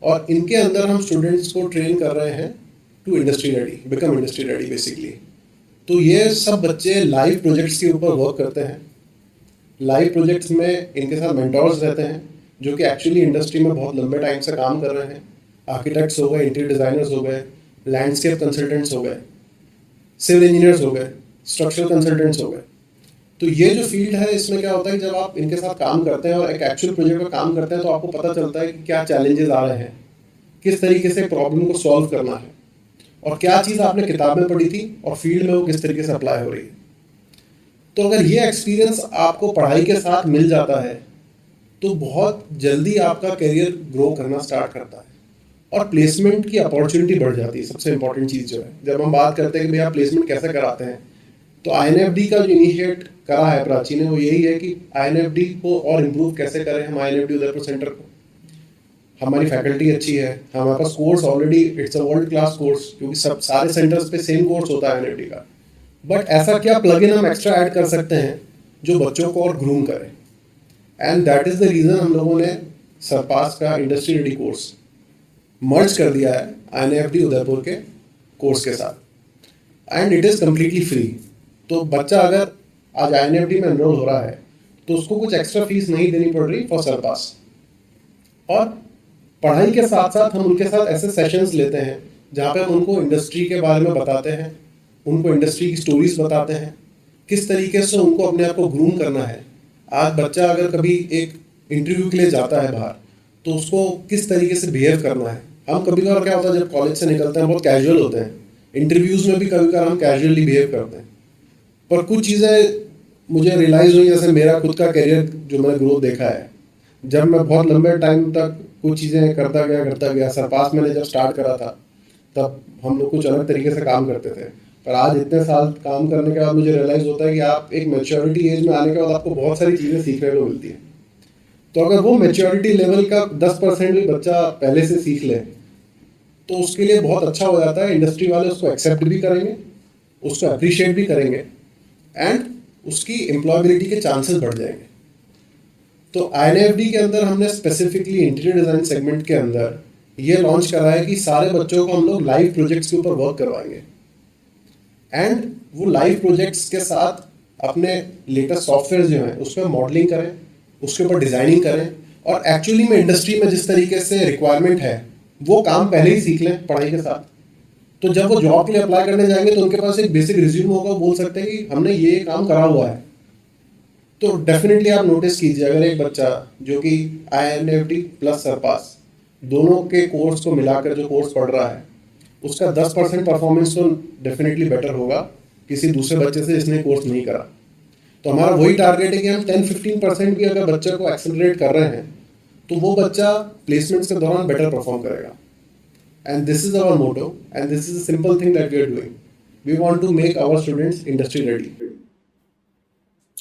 Speaker 3: और इनके अंदर हम स्टूडेंट्स को ट्रेन कर रहे हैं to industry ready, become industry ready basically. तो ये सब बच्चे लाइव प्रोजेक्ट्स के ऊपर वर्क करते हैं। लाइव प्रोजेक्ट्स में इनके साथ मेंटोर्स रहते हैं जो कि एक्चुअली इंडस्ट्री में बहुत लंबे टाइम से काम कर रहे हैं। आर्किटेक्ट्स हो गए, इंटीरियर डिज़ाइनर्स हो गए, लैंडस्केप कंसल्टेंट्स हो गए, सिविल इंजीनियर्स हो गए, स्ट्रक्चरल कंसल्टेंट्स हो गए। तो ये जो फील्ड है इसमें क्या होता है कि जब आप इनके साथ काम करते हैं और एक एक्चुअल प्रोजेक्ट पर काम करते हैं तो आपको पता चलता है कि क्या चैलेंजेस आ रहे हैं, किस तरीके से प्रॉब्लम को सॉल्व करना है और क्या चीज़ आपने किताब में पढ़ी थी और फील्ड में वो किस तरीके से अप्लाई हो रही है। तो अगर ये एक्सपीरियंस आपको पढ़ाई के साथ मिल जाता है तो बहुत जल्दी आपका करियर ग्रो करना स्टार्ट करता है और प्लेसमेंट की अपॉर्चुनिटी बढ़ जाती है। सबसे इंपॉर्टेंट चीज़ जो है, जब हम बात करते हैं कि भैया प्लेसमेंट कैसे कराते हैं, तो INFD का जो इनिशिएट करा है प्राची ने, वो यही है कि INFD को और इम्प्रूव कैसे करें हम INFD उदयपुर सेंटर को। हमारी फैकल्टी अच्छी है, हमारे पास course already it's a world class course, क्योंकि सब सारे सेंटर्स पे सेम कोर्स होता है INFD का। बट ऐसा क्या प्लग इन हम एक्स्ट्रा ऐड कर सकते हैं जो बच्चों को और ग्रूम करे, and that is the reason हम लोगों ने सरपास का इंडस्ट्री रेडी कोर्स मर्ज कर दिया है INFD उदयपुर के कोर्स के साथ, and it is completely free. तो बच्चा अगर आज INFD में एनरोल हो रहा है तो उसको कुछ एक्स्ट्रा फीस नहीं देनी पड़ रही फॉर सरपास। और पढ़ाई के साथ साथ हम उनके साथ ऐसे सेशंस लेते हैं जहाँ पे हम उनको इंडस्ट्री के बारे में बताते हैं, उनको इंडस्ट्री की स्टोरीज बताते हैं, किस तरीके से उनको अपने आप को ग्रूम करना है। आज बच्चा अगर कभी एक इंटरव्यू के लिए जाता है बाहर तो उसको किस तरीके से बिहेव करना है। हम कभी कभार क्या होता है जब कॉलेज से निकलते हैं बहुत कैजुअल होते हैं, इंटरव्यूज़ में भी कभी कभार हम कैजुअली बिहेव करते हैं, पर कुछ चीज़ें मुझे रियलाइज़ हुई, जैसे मेरा खुद का करियर जो मैंने ग्रोथ देखा है, जब मैं बहुत लंबे टाइम तक कुछ चीज़ें करता गया। सरपास मैंने जब स्टार्ट करा था तब हम लोग कुछ अलग तरीके से काम करते थे, पर आज इतने साल काम करने के बाद मुझे रियलाइज़ होता है कि आप एक मैच्योरिटी एज में आने के बाद आपको बहुत सारी चीज़ें सीखने को मिलती हैं। तो अगर वो मैच्योरिटी लेवल का 10% भी बच्चा पहले से सीख ले तो उसके लिए बहुत अच्छा हो जाता है। इंडस्ट्री वाले उसको एक्सेप्ट भी करेंगे, उसको अप्रिशिएट भी करेंगे एंड उसकी एम्प्लॉयबिलिटी के चांसेस बढ़ जाएंगे। तो INFD के अंदर हमने स्पेसिफिकली इंटीरियर डिज़ाइन सेगमेंट के अंदर ये लॉन्च करा है कि सारे बच्चों को हम लोग लाइव प्रोजेक्ट्स के ऊपर वर्क करवाएंगे, एंड वो लाइव प्रोजेक्ट्स के साथ अपने लेटेस्ट सॉफ्टवेयर जो हैं उस पर मॉडलिंग करें, उसके ऊपर डिज़ाइनिंग करें और एक्चुअली में इंडस्ट्री में जिस तरीके से रिक्वायरमेंट है वो काम पहले ही सीख लें पढ़ाई के साथ। तो जब वो जॉब के लिए अप्लाई करने जाएंगे तो उनके पास एक बेसिक रिज्यूम होगा, बोल सकते हैं कि हमने ये काम करा हुआ है। तो डेफिनेटली आप नोटिस कीजिए, अगर एक बच्चा जो कि INFD प्लस सरपास दोनों के कोर्स को मिलाकर जो कोर्स पढ़ रहा है उसका 10% परफॉर्मेंस तो डेफिनेटली बेटर होगा किसी दूसरे बच्चे से जिसने कोर्स नहीं करा। तो हमारा वही टारगेट है कि हम 10-15% भी अगर बच्चे को एक्सेलरेट कर रहे हैं तो वो बच्चा प्लेसमेंट्स के दौरान बेटर परफॉर्म करेगा। And this is our motto, and this is a simple thing that we are doing. We want to make our students industry ready.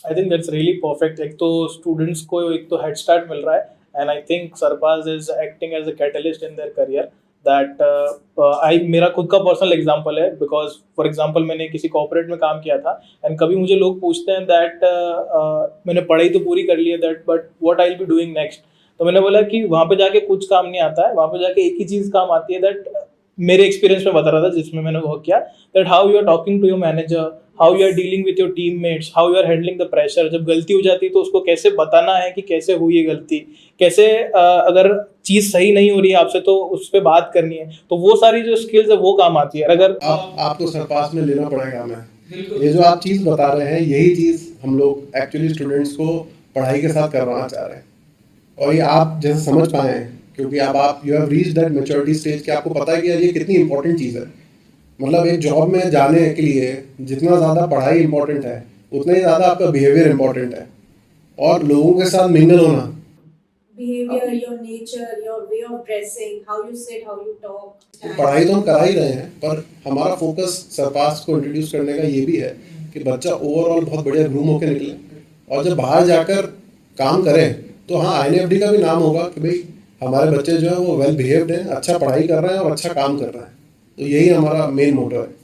Speaker 1: I think that's really perfect. एक तो students को एक तो head start मिल रहा है, and I think Sarpass is acting as a catalyst in their career. That मेरा खुद का पर्सनल एग्जांपल है, बिकॉज फॉर एग्जांपल मैंने किसी कॉर्पोरेट में काम किया था एंड कभी मुझे लोग पूछते हैं दैट मैंने पढ़ाई तो पूरी कर ली है that but what I will be doing next. तो मैंने बोला कि वहाँ पे जाके कुछ काम नहीं आता है, वहाँ पे जाके एक ही चीज़ काम आती है दैट मेरे एक्सपीरियंस में बता रहा था जिसमें मैंने वर्क किया, that how you are talking to your manager, how you are dealing with your teammates, how you are handling the pressure. जब गलती हो जाती है तो उसको कैसे बताना है कि कैसे हुई है गलती, कैसे अगर चीज़ सही नहीं हो रही है आपसे तो उस पर बात करनी है, तो वो सारी जो स्किल्स है वो काम आती है। अगर
Speaker 3: आपको सरपास में लेना पड़ेगा हमें, ये जो आप चीज़ बता रहे हैं यही चीज़ हम लोग एक्चुअली स्टूडेंट्स को पढ़ाई के साथ करवाना चाह रहे हैं, और ये आप जैसे समझ पाए हैं क्योंकि अब आप you have reach that maturity stage कि आपको पता है कि यार ये कितनी इंपॉर्टेंट चीज़ है। मतलब एक जॉब में जाने के लिए जितना ज़्यादा पढ़ाई इंपॉर्टेंट है उतना ही ज़्यादा आपका बिहेवियर इंपॉर्टेंट है, और लोगों के साथ मिंगल होना।
Speaker 2: Behavior, your nature, your way of dressing, how you sit, how you talk.
Speaker 3: तो पढ़ाई तो हम करा ही रहे हैं, पर हमारा फोकस सरपास को इंट्रोड्यूस करने का ये भी है कि बच्चा ओवरऑल बहुत बढ़िया ग्रूम होकर निकले, और जब बाहर जाकर काम करें तो हाँ INFD का भी नाम होगा कि भाई हमारे बच्चे जो है वो वेल बिहेव्ड हैं, अच्छा पढ़ाई कर रहे हैं और अच्छा काम कर रहे हैं। तो यही हमारा मेन मोटो है।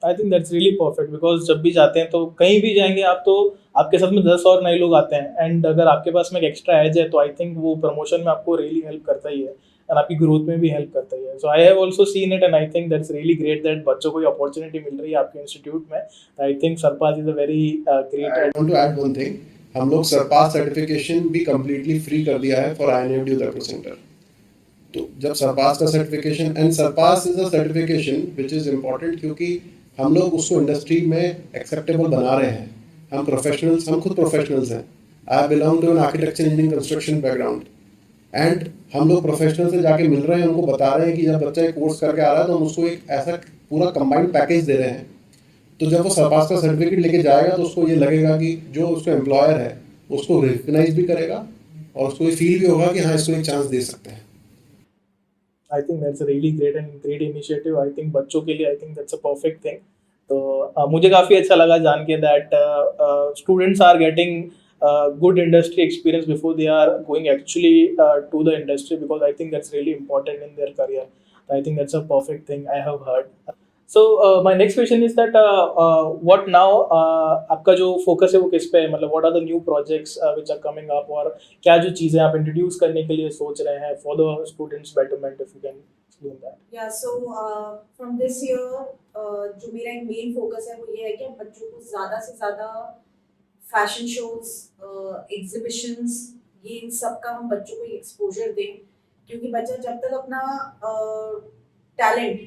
Speaker 1: आई think that's really perfect, because जब भी जाते हैं तो कहीं भी जाएंगे आप तो आपके साथ में 10 और नए लोग आते हैं, एंड अगर आपके पास में एक एक्स्ट्रा एज है तो आई थिंक वो प्रमोशन में आपको रियली हेल्प करता ही है, एंड आपकी ग्रोथ में भी हेल्प करता ही है। So I have also seen it, and I think that's really great that बच्चों को अपॉर्चुनिटी मिल रही है आपके इंस्टीट्यूट में। I think Surpass is a very great.
Speaker 3: I want to add one thing, हम लोग सरपास सर्टिफिकेशन भी कम्प्लीटली फ्री कर दिया है फॉर INFD उदयपुर सेंटर। तो जब सरपास का certification, and Surpass is a certification which is important क्योंकि हम लोग उसको इंडस्ट्री में एक्सेप्टेबल बना रहे हैं। हम प्रोफेशनल्स, हम खुद प्रोफेशनल्स हैं। I belong to an architecture engineering construction background, and हम लोग प्रोफेशनल से जाके मिल रहे हैं, उनको बता रहे हैं कि जब बच्चा एक कोर्स करके आ रहा है तो हम उसको एक ऐसा पूरा कंबाइंड पैकेज दे रहे हैं। तो जब वो सरपास का सर्टिफिकेट लेके जाएगा तो उसको ये लगेगा कि जो उसका एम्प्लॉयर है उसको रिकग्नाइज भी करेगा, और उसको ये फील भी होगा कि हाँ इसको एक चांस दे सकते हैं।
Speaker 1: I think that's really great and great initiative. I think बच्चों के लिए I think that's a perfect thing. तो मुझे काफ़ी अच्छा लगा जान के that students are getting good industry experience before they are going actually to the industry, because I think that's really important in their career. I think that's a perfect thing I have heard. So my next question is that what now आपका जो focus है वो किस पे है, मतलब what are the new projects which are coming up, और क्या जो चीज़ें आप introduce करने के लिए सोच रहे हैं for the students betterment, if you can explain that.
Speaker 2: Yeah, so from this year जो मेरा एक मेन फोकस है वो ये है कि हम बच्चों को ज़्यादा से ज़्यादा फैशन शोज, एग्जीबिशंस, ये इन सब का हम बच्चों को एक्सपोजर दें, क्योंकि बच्चा जब तक अपना टैलेंट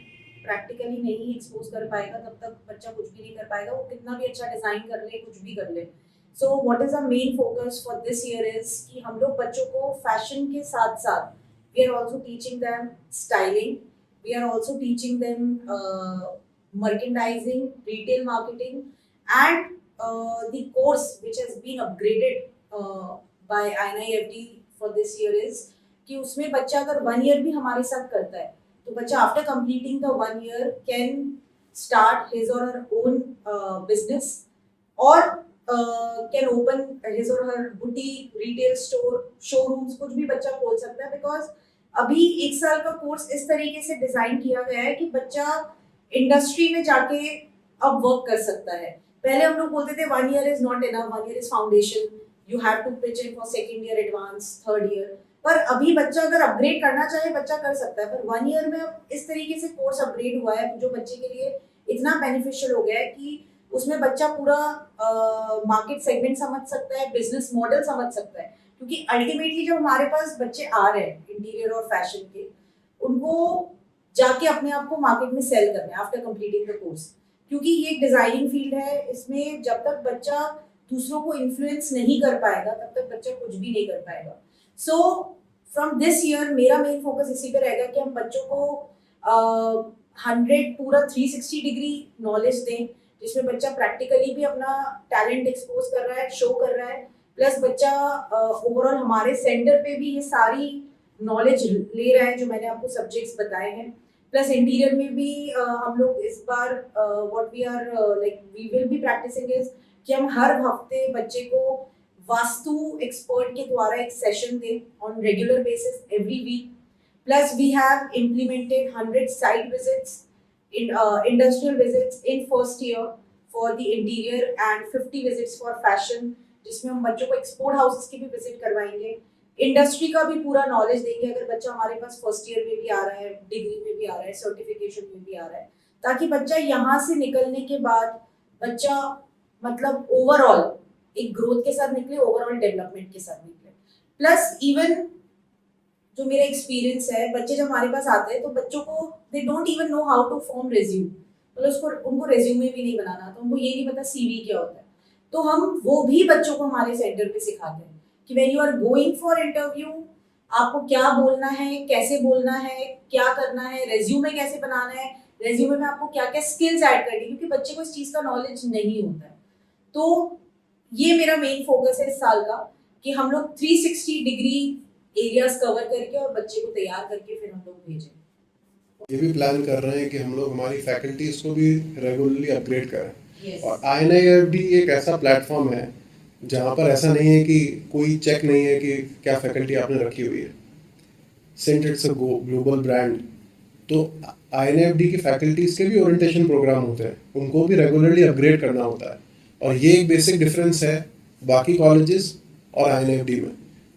Speaker 2: प्रैक्टिकली नहीं एक्सपोज कर पाएगा तब तक बच्चा कुछ भी नहीं कर पाएगा, वो कितना भी अच्छा डिज़ाइन कर ले, कुछ भी कर ले। So what is our main focus for this year is कि हम लोग बच्चों को फैशन के साथ साथ we are also teaching them styling, we are also teaching them merchandising, retail marketing, and the course which has been upgraded by INIFT for this year is कि उसमें बच्चा अगर 1 year भी हमारे साथ करता है तो बच्चा after completing the 1 year can start his or her own business, or can open his or her boutique, retail store, showrooms, कुछ भी बच्चा खोल सकता है। बिकॉज अभी 1 साल का कोर्स इस तरीके से डिजाइन किया गया है कि बच्चा इंडस्ट्री में जाके अब वर्क कर सकता है। पहले हम लोग बोलते थे 1 year is not enough, 1 year is foundation, you have to pitch in for 2nd year advance, 3rd year, पर अभी बच्चा अगर अपग्रेड करना चाहे बच्चा कर सकता है। पर 1 year में अब इस तरीके से कोर्स अपग्रेड हुआ है जो बच्चे के लिए इतना बेनिफिशियल हो गया है कि उसमें बच्चा पूरा मार्केट सेगमेंट समझ सकता है, बिजनेस मॉडल समझ सकता है। क्योंकि अल्टीमेटली जब हमारे पास बच्चे आ रहे हैं इंटीरियर और फैशन के, उनको जाके अपने आप को मार्केट में सेल करना है आफ्टर कंप्लीटिंग द कोर्स, क्योंकि ये एक डिजाइनिंग फील्ड है। इसमें जब तक बच्चा दूसरों को इन्फ्लुएंस नहीं कर पाएगा तब तक बच्चा कुछ भी नहीं कर पाएगा। सो फ्रॉम दिस ईयर मेरा मेन फोकस इसी पे रहेगा कि हम बच्चों को 100 पूरा 360 डिग्री नॉलेज दें, जिसमें बच्चा प्रैक्टिकली भी अपना टैलेंट एक्सपोज कर रहा है, शो कर रहा है, प्लस बच्चा ओवरऑल हमारे सेंटर पे भी ये सारी नॉलेज ले रहा है जो मैंने आपको सब्जेक्ट्स बताए हैं। प्लस इंटीरियर में भी हम लोग इस बार what we are like we will be practicing is कि हम हर हफ्ते बच्चे को वास्तु एक्सपर्ट के द्वारा एक सेशन दें on regular basis every week. Plus we have implemented 100 site visits in industrial visits in first year for the interior and 50 visits for fashion, जिसमें हम बच्चों को एक्सपोर्ट हाउसेस की भी विजिट करवाएंगे इंडस्ट्री का भी पूरा नॉलेज देंगे। अगर बच्चा हमारे पास फर्स्ट ईयर में भी आ रहा है, डिग्री में भी आ रहा है, सर्टिफिकेशन में भी आ रहा है, ताकि बच्चा यहाँ से निकलने के बाद बच्चा मतलब ओवरऑल एक ग्रोथ के साथ निकले, ओवरऑल डेवलपमेंट के साथ निकले। प्लस इवन जो मेरा एक्सपीरियंस है, बच्चे जब हमारे पास आते हैं तो बच्चों को they don't even know how to form resume, मतलब उसको उनको रेज्यूमे भी नहीं बनाना, तो उनको ये नहीं पता सीवी क्या होता है। तो हम वो भी बच्चों को हमारे सेंटर पे सिखाते हैं कि when you are going for interview आपको क्या बोलना है, कैसे बोलना है, क्या करना है, रेज्यूमे कैसे बनाना है, रेज्यूमे में आपको क्या क्या स्किल्स ऐड करनी है, क्योंकि बच्चे को इस चीज़ का नॉलेज नहीं होता है। तो ये मेरा मेन फोकस है इस साल का कि हम लोग 360 डिग्री एरियाज कवर करके और बच्चे को तैयार करके फिर हम लोग भेजें।
Speaker 3: ये भी प्लान कर रहे हैं कि हम लोग हमारी फैकल्टीज को भी रेगुलरली अपग्रेड करें।
Speaker 2: Yes.
Speaker 3: और INIFD एक ऐसा प्लेटफॉर्म है जहाँ पर ऐसा नहीं है कि कोई चेक नहीं है कि क्या फैकल्टी आपने रखी हुई है। Since it's a global brand, तो INFD की फैकल्टीज के भी ओरिएंटेशन प्रोग्राम होते हैं, उनको भी रेगुलरली अपग्रेड करना होता है। और ये एक बेसिक डिफरेंस है बाकी कॉलेजेस और INFD में,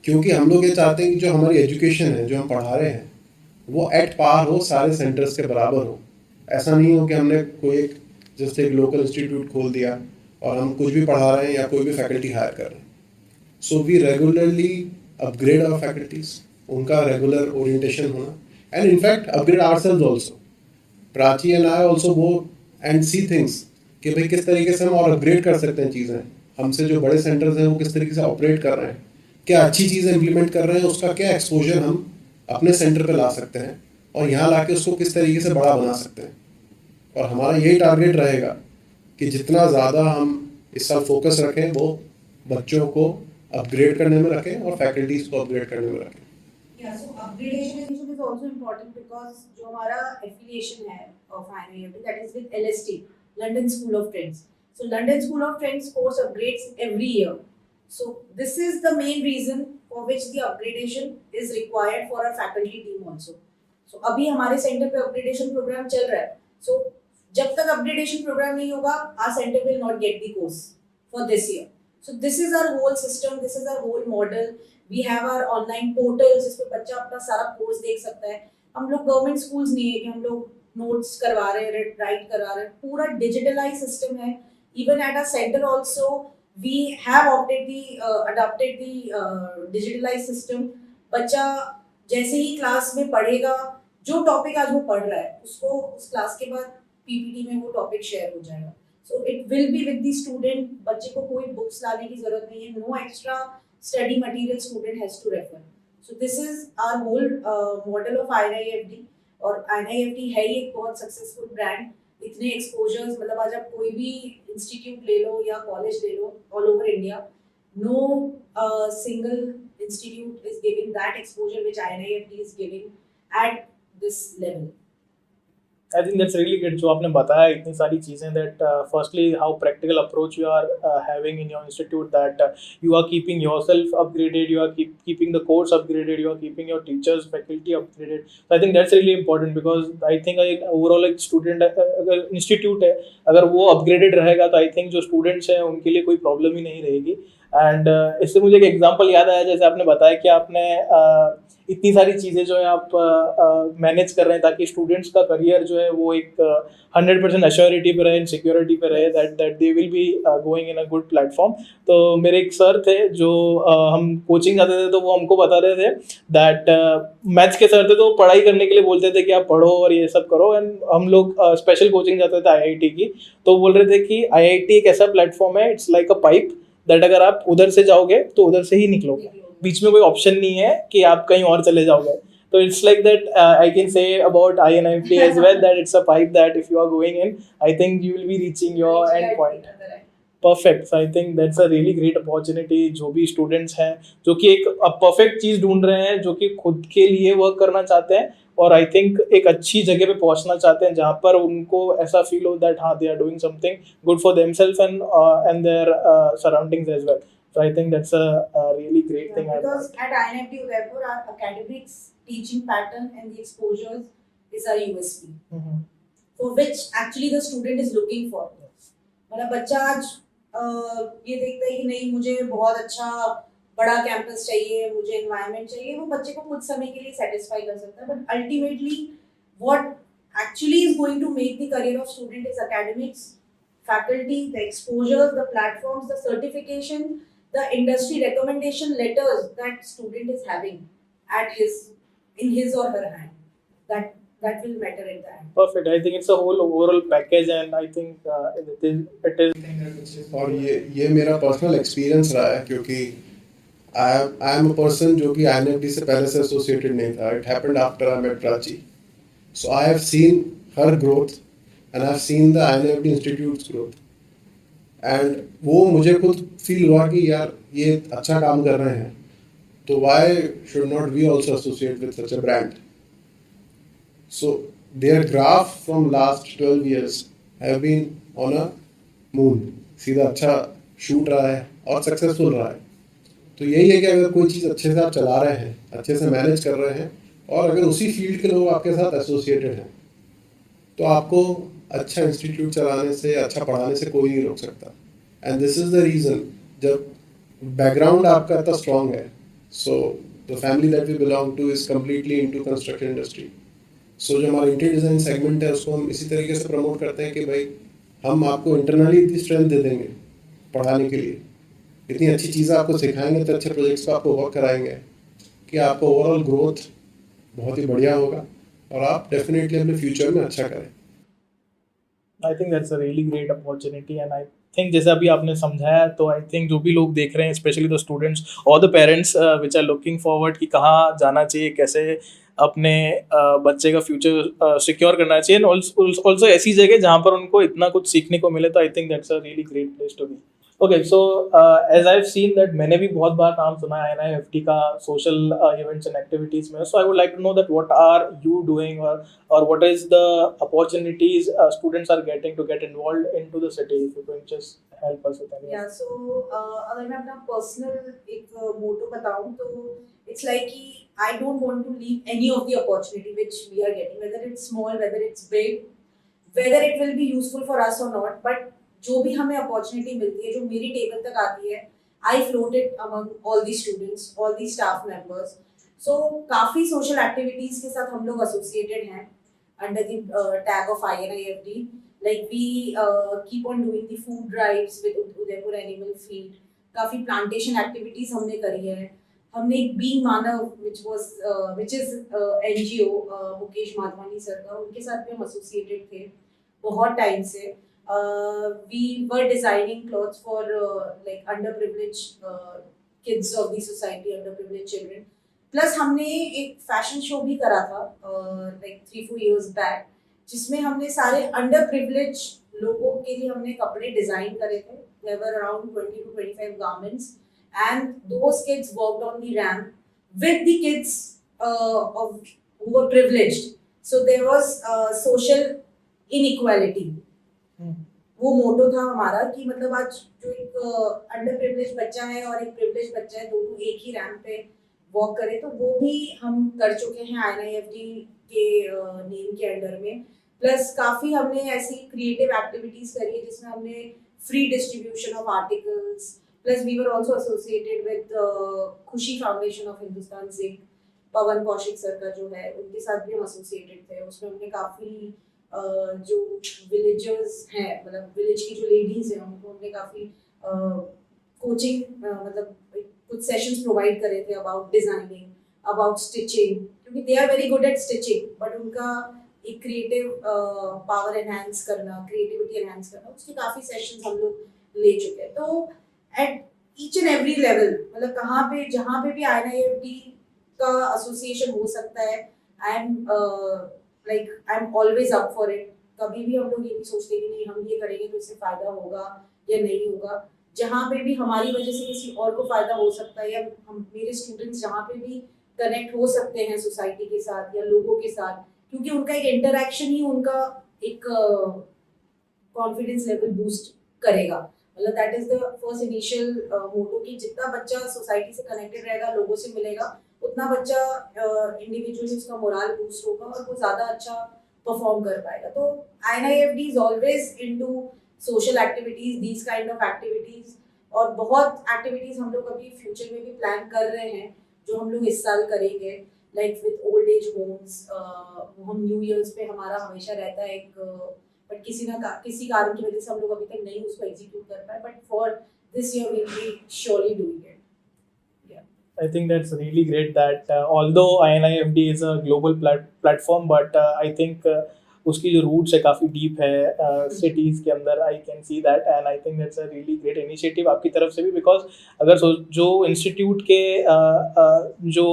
Speaker 3: क्योंकि हम लोग ये चाहते हैं कि जो हमारी एजुकेशन है, जो हम पढ़ा रहे हैं, वो एट पार हो, सारे सेंटर्स के बराबर हो। ऐसा नहीं हो कि हमने कोई एक जस्ट एक लोकल इंस्टीट्यूट खोल दिया और हम कुछ भी पढ़ा रहे हैं या कोई भी फैकल्टी हायर कर रहे हैं। So we regularly upgrade our faculties, उनका रेगुलर ओरिएंटेशन होना, and in fact upgrade ourselves also. Prachi and I also go and see things कि भाई किस तरीके से हम और अपग्रेड कर सकते हैं चीज़ें, हमसे जो बड़े सेंटर्स हैं वो किस तरीके से ऑपरेट कर रहे हैं, क्या अच्छी चीज़ें इंप्लीमेंट कर रहे हैं, उसका क्या एक्सपोजर हम अपने सेंटर पे ला सकते हैं और यहाँ लाके उसको किस तरीके से बड़ा बना सकते हैं। और हमारा यही टारगेट रहेगा कि जितना ज़्यादा हम इस साल फोकस रखें वो बच्चों को अपग्रेड करने में रखें और फैकल्टीज को अपग्रेड करने में रखें।
Speaker 2: Yeah, so upgradation is also important because जो हमारा affiliation है of INIFD, that is with LST, London School of Trends. So London School of Trends course upgrades every year. So this is the main reason for which the upgradation is required for our faculty team also. So अभी हमारे सेंटर पे upgradation program चल रहा है. So जब तक upgradation program नहीं होगा, our center will not get the course for this year. So this is our whole system, this is our whole model. We have our online portals जिस पे बच्चा अपना सारा कोर्स देख सकता है। हम लोग गवर्नमेंट स्कूल्स नहीं है कि हम लोग नोट्स करवा रहे हैं, राइट करवा रहे हैं, पूरा डिजिटलाइज सिस्टम है। Even at a centre also we have adopted the digitalized system। बच्चा जैसे ही क्लास में पढ़ेगा, जो टॉपिक आज वो पढ़ रहा है उसको उस क्लास के बाद PPT में वो टॉपिक शेयर हो जाएगा। So it will be with the student. बच्चे को कोई बुक्स लाने की जरूरत नहीं है, no extra study material student has to refer. So this is our whole model of INIFD। और INIFD है ही एक बहुत सक्सेसफुल ब्रांड। इतने एक्सपोजर्स, मतलब आज आप कोई भी इंस्टीट्यूट ले लो या कॉलेज ले लो all over India, no single institute is giving that exposure which INIFD is giving at this level।
Speaker 1: I think that's really good जो आपने बताया इतनी सारी चीज़ें, that firstly how practical approach you are having in your institute, that you are keeping yourself upgraded, you are keeping the course upgraded, you are keeping your teachers faculty upgraded। So I think that's really important because I think overall एक student अगर institute है अगर वो upgraded रहेगा तो I think जो students हैं उनके लिए कोई problem ही नहीं रहेगी। एंड इससे मुझे एक एग्जांपल याद आया, जैसे आपने बताया कि आपने इतनी सारी चीज़ें जो है आप मैनेज कर रहे हैं ताकि स्टूडेंट्स का करियर जो है वो एक 100% अश्योरिटी पे रहे, सिक्योरिटी पे रहे, that they will be going in a good platform. तो मेरे एक सर थे जो हम कोचिंग जाते थे तो वो हमको बताते थे दैट मैथ्स के सर थे तो पढ़ाई करने के लिए बोलते थे कि आप पढ़ो और ये सब करो। एंड हम लोग स्पेशल कोचिंग जाते थे IIT की, तो बोल रहे थे कि IIT एक ऐसा प्लेटफॉर्म है, it's like a pipe, that अगर आप उधर से जाओगे तो उधर से ही निकलोगे, बीच में कोई ऑप्शन नहीं है कि आप कहीं और चले जाओगे। तो it's like that I can say about INIFD as well that it's a pipe that if you are going in, I think you will be reaching your end point। Perfect. So I think that's a really great opportunity. जो भी स्टूडेंट्स हैं जो कि एक परफेक्ट चीज़ ढूंढ रहे हैं, जो कि खुद के लिए वर्क करना चाहते हैं और आई थिंक एक अच्छी जगह पे पहुंचना चाहते हैं जहाँ पर उनको ऐसा फील हो दैट हाँ they are doing something good for themselves and their surroundings as well. So I think that's a really great thing।
Speaker 2: Because at INFD Udaipur, our academics teaching pattern and the exposures is our USP, for which actually the student is looking for। मतलब बच्चा आज ये देखता है कि नहीं मुझे बहुत अच्छा बड़ा कैंपस चाहिए, मुझे एनवायरनमेंट चाहिए, वो बच्चे को कुछ समय के लिए सेटिस्फाई कर सकता है, but ultimately what actually is going to make the career of student is academics, faculty, the exposures, the platforms, the certification, the industry recommendation letters that student is having at his or her hand. That will matter at the end.
Speaker 1: Perfect. I think it's a whole overall package, and I think it is.
Speaker 3: और ये मेरा पर्सनल एक्सपीरियंस रहा है, क्योंकि आई एम अ पर्सन जो कि INFD से पहले से एसोसिएटेड नहीं था. It happened after I met Prachi. So I have seen her growth and I have seen the INFD institute's growth, and वो मुझे खुद फील हुआ कि यार ये अच्छा काम कर रहे हैं, तो why should not we also associate with such a brand. So their graph from last 12 years have been on a moon. सीधा अच्छा शूट रहा है और सक्सेसफुल रहा है. तो यही है कि अगर कोई चीज़ अच्छे से आप चला रहे हैं, अच्छे से मैनेज कर रहे हैं, और अगर उसी फील्ड के लोग आपके साथ एसोसिएटेड हैं, तो आपको अच्छा इंस्टीट्यूट चलाने से, अच्छा पढ़ाने से कोई नहीं रोक सकता. And this is the reason, जब बैकग्राउंड आपका इतना स्ट्रॉन्ग है. So the family that we belong to is completely into construction industry. So जो हमारा इंटीरियर डिज़ाइन सेगमेंट है, उसको हम इसी तरीके से प्रमोट करते हैं कि भाई हम आपको इंटरनली इतनी स्ट्रेंथ दे देंगे पढ़ाने के लिए, इतनी अच्छी चीज़ें आपको सिखाएंगे, तो अच्छे प्रोजेक्ट्स पर आपको वर्क कराएंगे कि आपका ओवरऑल ग्रोथ बहुत ही बढ़िया होगा और आप डेफिनेटली अपने फ्यूचर में अच्छा करें.
Speaker 1: आई think that's a really great opportunity, and I think जैसे अभी आपने समझाया, तो आई थिंक जो भी लोग देख रहे हैं, स्पेशली द स्टूडेंट्स और the parents which are looking forward कि कहाँ जाना चाहिए, कैसे अपने बच्चे का फ्यूचर सिक्योर करना चाहिए, ऑल्सो ऐसी जगह जहाँ पर उनको इतना कुछ सीखने को मिले, तो I think that's a really great place to be. Okay, so as I have seen that, मैंने भी बहुत बार नाम सुना है NIFT का सोशल इवेंट्स एंड एक्टिविटीज में. So I would like to know that what are you doing, और what is the opportunities students are getting to get involved into the city. If you can just help us with that.
Speaker 2: Yeah, so अगर मैं अपना पर्सनल एक मोटो बताऊं, तो it's like कि I don't want to leave any of the opportunity which we are getting, whether it's small, whether it's big, whether it will be useful for us or not, but जो भी हमें अपॉर्चुनिटी मिलती है, जो मेरी टेबल तक आती है, I float it among all the students, all the staff members. So काफ़ी सोशल एक्टिविटीज़ के साथ हम लोग एसोसिएटेड हैं under the tag of INIFD. Like we keep on doing the food drives with Udaipur animal feed. काफ़ी प्लांटेशन एक्टिविटीज़ हमने करी है. हमने एक being Manav which is NGO Mukesh Madhvani sir का, उनके साथ भी हम एसोसिएटेड थे बहुत टाइम से. We were designing clothes for like underprivileged kids of the society, underprivileged children. Plus हमने एक फैशन शो भी करा था like 3-4 years back, जिसमें हमने सारे underprivileged लोगों के लिए हमने कपड़े डिजाइन करे थे. There were around 20 to 25 garments, and those kids worked on the ramp with the kids who were privileged. So there was social inequality. वो मोटो था हमारा कि मतलब आज जो एक अंडर प्रिविलेज बच्चा है और एक प्रिविलेज बच्चा है, दोनों एक ही रैंप पे वॉक करे, तो वो भी हम कर चुके हैं INIFD के नेम के अंडर में. प्लस काफ़ी हमने ऐसी क्रिएटिव एक्टिविटीज़ करी है जिसमें हमने free distribution of articles. Plus we were also associated with Khushi foundation of Hindustan zinc. Pawan Kaushik sir का जो है, उनके साथ भी हम एसोसिएटेड थे. उसमें हमने काफ़ी जो विलेजर्स हैं, मतलब विलेज की जो लेडीज हैं, उनको हमने काफ़ी कोचिंग मतलब कुछ सेशंस प्रोवाइड करे थे अबाउट डिजाइनिंग, अबाउट स्टिचिंग, क्योंकि they are very good at stitching, but उनका एक क्रिएटिव पावर एनहांस करना, क्रिएटिविटी एनहांस करना, उसके काफ़ी सेशंस हम लोग ले चुके हैं. तो at each and every level, मतलब कहाँ पे जहाँ पे भी INIFD का एसोसिएशन हो सकता है, I am always up for it. कभी भी हम लोग ये नहीं सोचते कि नहीं हम ये करेंगे तो इससे फायदा होगा या नहीं होगा. जहाँ पे भी हमारी वजह से किसी और को फायदा हो सकता है, या हम मेरे स्टूडेंट्स जहाँ पे भी कनेक्ट हो सकते हैं सोसाइटी के साथ या लोगों के साथ, क्योंकि उनका एक इंटरेक्शन ही उनका एक कॉन्फिडेंस लेवल बूस्ट करेगा. मतलब that is the first initial motto कि जितना बच्चा सोसाइटी से कनेक्टेड रहेगा, लोगों से मिलेगा, उतना बच्चा इंडिविजुअली उसका मोरल बूस्ट होगा और वो ज़्यादा अच्छा परफॉर्म कर पाएगा. तो INIFD is always into social activities, these kind of activities, और बहुत एक्टिविटीज हम लोग अभी फ्यूचर में भी प्लान कर रहे हैं जो हम लोग इस साल करेंगे, like with old age homes. हम न्यू ईयर्स पे हमारा हमेशा रहता है एक, बट किसी कारण की वजह से हम लोग अभी तक नहीं उसको एग्जीक्यूट कर पाए, but for this year we will be surely doing it.
Speaker 1: I think that's really great that although INIFD is a global platform, but I think उसकी जो रूट्स है काफ़ी डीप है सिटीज़ के अंदर। I can see that and I think that's a really great initiative आपकी तरफ से भी, बिकॉज अगर जो इंस्टीट्यूट के जो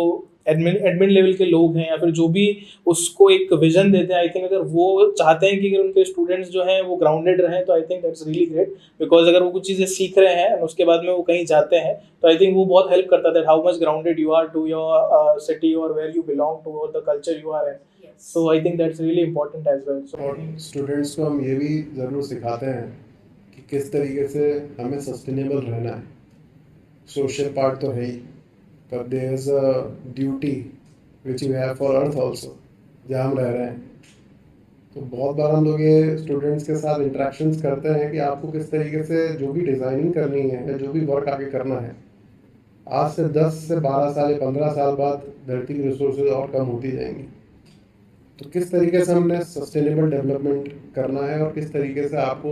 Speaker 1: एडमिन लेवल के लोग हैं या फिर जो भी उसको एक विजन देते हैं, आई थिंक अगर वो चाहते हैं कि अगर उनके स्टूडेंट्स जो हैं वो ग्राउंडेड रहें, तो I think that's really great. Because अगर वो कुछ चीज़ें सीख रहे हैं और उसके बाद में वो कहीं जाते हैं, तो आई थिंक वो बहुत हेल्प करता है that how much grounded you are to your city और वेयर यू बिलोंग टू और the culture you are in. So I think that's really important as well.
Speaker 3: और स्टूडेंट्स को हम ये भी ज़रूर सिखाते हैं कि किस तरीके से हमें सस्टेनेबल रहना है। सोशल पार्ट तो है ही, पर there is a duty which you have for earth also, जहाँ हम रह रहे हैं। तो बहुत बार हम लोग ये स्टूडेंट्स के साथ इंटरेक्शंस करते हैं कि आपको किस तरीके से जो भी डिज़ाइनिंग करनी है या जो भी वर्क आगे करना है, आज से 10 से 12 साल या 15 साल बाद धरती की रिसोर्सेज और कम होती जाएंगी। तो किस तरीके से हमने सस्टेनेबल डेवलपमेंट करना है और किस तरीके से आपको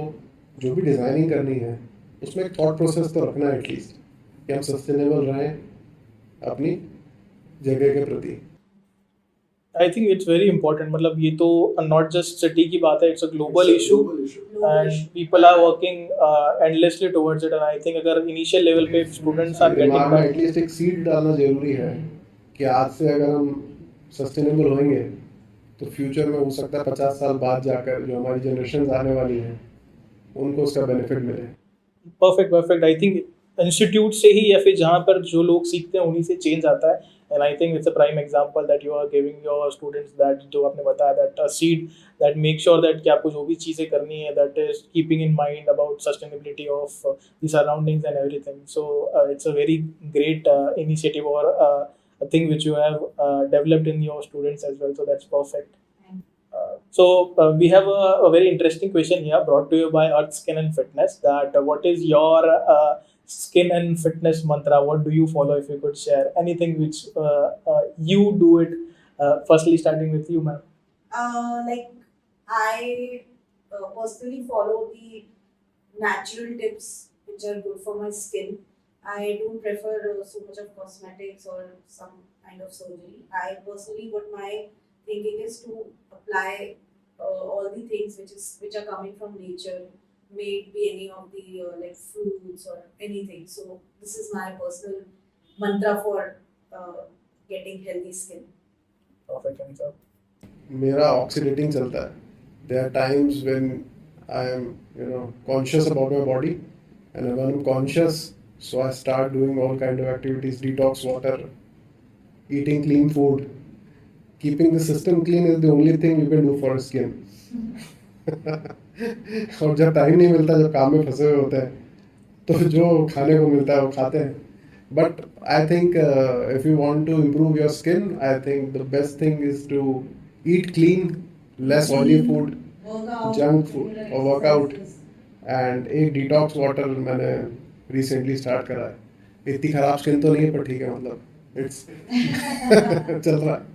Speaker 3: जो भी डिज़ाइनिंग करनी है उसमें एक थॉट प्रोसेस तो रखना है एटलीस्ट, कि हम सस्टेनेबल रहें अपनी जगह के प्रति।
Speaker 1: I think it's very important. मतलब ये तो नॉट जस्ट सिटी की बात है, it's a global issue and people are working endlessly towards it. And I think अगर इनिशियल लेवल पे स्टूडेंट्स आर
Speaker 3: दिमाग में
Speaker 1: गेटिंग
Speaker 3: एटलीस्ट एक सीड डालना जरूरी है कि आज से अगर हम सस्टेनेबल होंगे तो फ्यूचर में हो सकता है 50 साल बाद जाकर जो हमारी जनरेशन आने वाली हैं उनको उसका बेनिफिट मिले।
Speaker 1: परफेक्ट। आई थिंक इंस्टीट्यूट से ही या फिर जहाँ पर जो लोग सीखते हैं उन्हीं से चेंज आता है। And I think it's a prime example that you are giving your students that, जो आपने बताया that seed that make sure that कि आपको जो भी चीज़ें करनी है that is keeping in mind about sustainability of the surroundings and everything. So it's a very great initiative और a thing which you have developed in your students as well, so that's perfect. So we have a very interesting question here brought to you by Earth Skin and Fitness, that what is your skin and fitness mantra? What do you follow? If you could share anything which you do it, firstly starting with you, ma'am.
Speaker 2: Like I personally follow the natural tips which are good for my skin. I don't prefer so much of cosmetics or some kind of surgery. I personally, what my thinking is to apply all the things which are coming from nature, may it be any of the like fruits or anything. So this is my personal mantra for getting healthy skin.
Speaker 1: Perfect answer.
Speaker 3: मेरा ऑक्सीडेटिंग चलता है। There are times when I am conscious about my body, and when I'm conscious, so I start doing all kind of activities, detox water, eating clean food. Keeping the system clean is the only thing you can do for skin. और जब टाइम नहीं मिलता, जब काम में फंसे हुए होते हैं, तो जो खाने को मिलता है वो खाते हैं। But I think if you want to improve your skin, I think the best thing is to eat clean, less oily food, junk food और workout, and एक detox water मैंने रिसेंटली स्टार्ट करा है। इतनी खराब स्किन तो नहीं है, पर ठीक है, मतलब इट्स चल रहा है।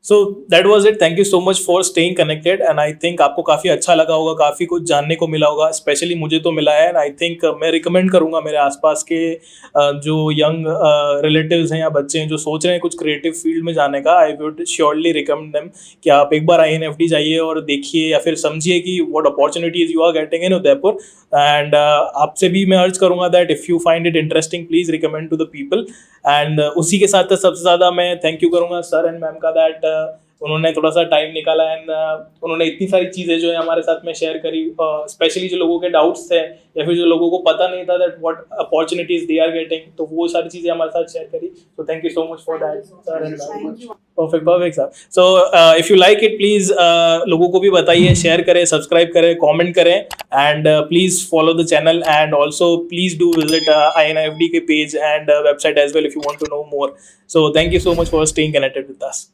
Speaker 1: So that was it. Thank you so much for staying connected and I think आपको काफ़ी अच्छा लगा होगा, काफ़ी कुछ जानने को मिला होगा। स्पेशली मुझे तो मिला है एंड आई थिंक मैं रिकमेंड करूँगा मेरे आसपास के जो यंग रिलेटिव्स हैं या बच्चे हैं जो सोच रहे हैं कुछ क्रिएटिव फील्ड में जाने का, I would surely recommend them कि आप एक बार INFD जाइए और देखिए या फिर समझिए कि what opportunities you are getting in Udaipur. And आपसे भी मैं अर्ज करूँगा that if you find it interesting please recommend to the people. And उसी के साथ सबसे ज़्यादा मैं थैंक यू करूँगा सर एंड मैम का दैट उन्होंने थोड़ा सा टाइम निकाला एंड उन्होंने इतनी सारी चीज़ें जो है हमारे साथ में शेयर करी, स्पेशली जो लोगों के डाउट्स थे या फिर जो लोगों को पता नहीं था that what opportunities they are getting, तो वो सारी चीज़ें हमारे साथ शेयर करी। So thank you so much for that sir and perfect sir. So if you like it please लोगों को भी बताइए, शेयर करें, सब्सक्राइब करें, कॉमेंट करें and please follow the channel and also please do visit INFD के page and website as well if you want to know more. So thank you so much for staying connected with us.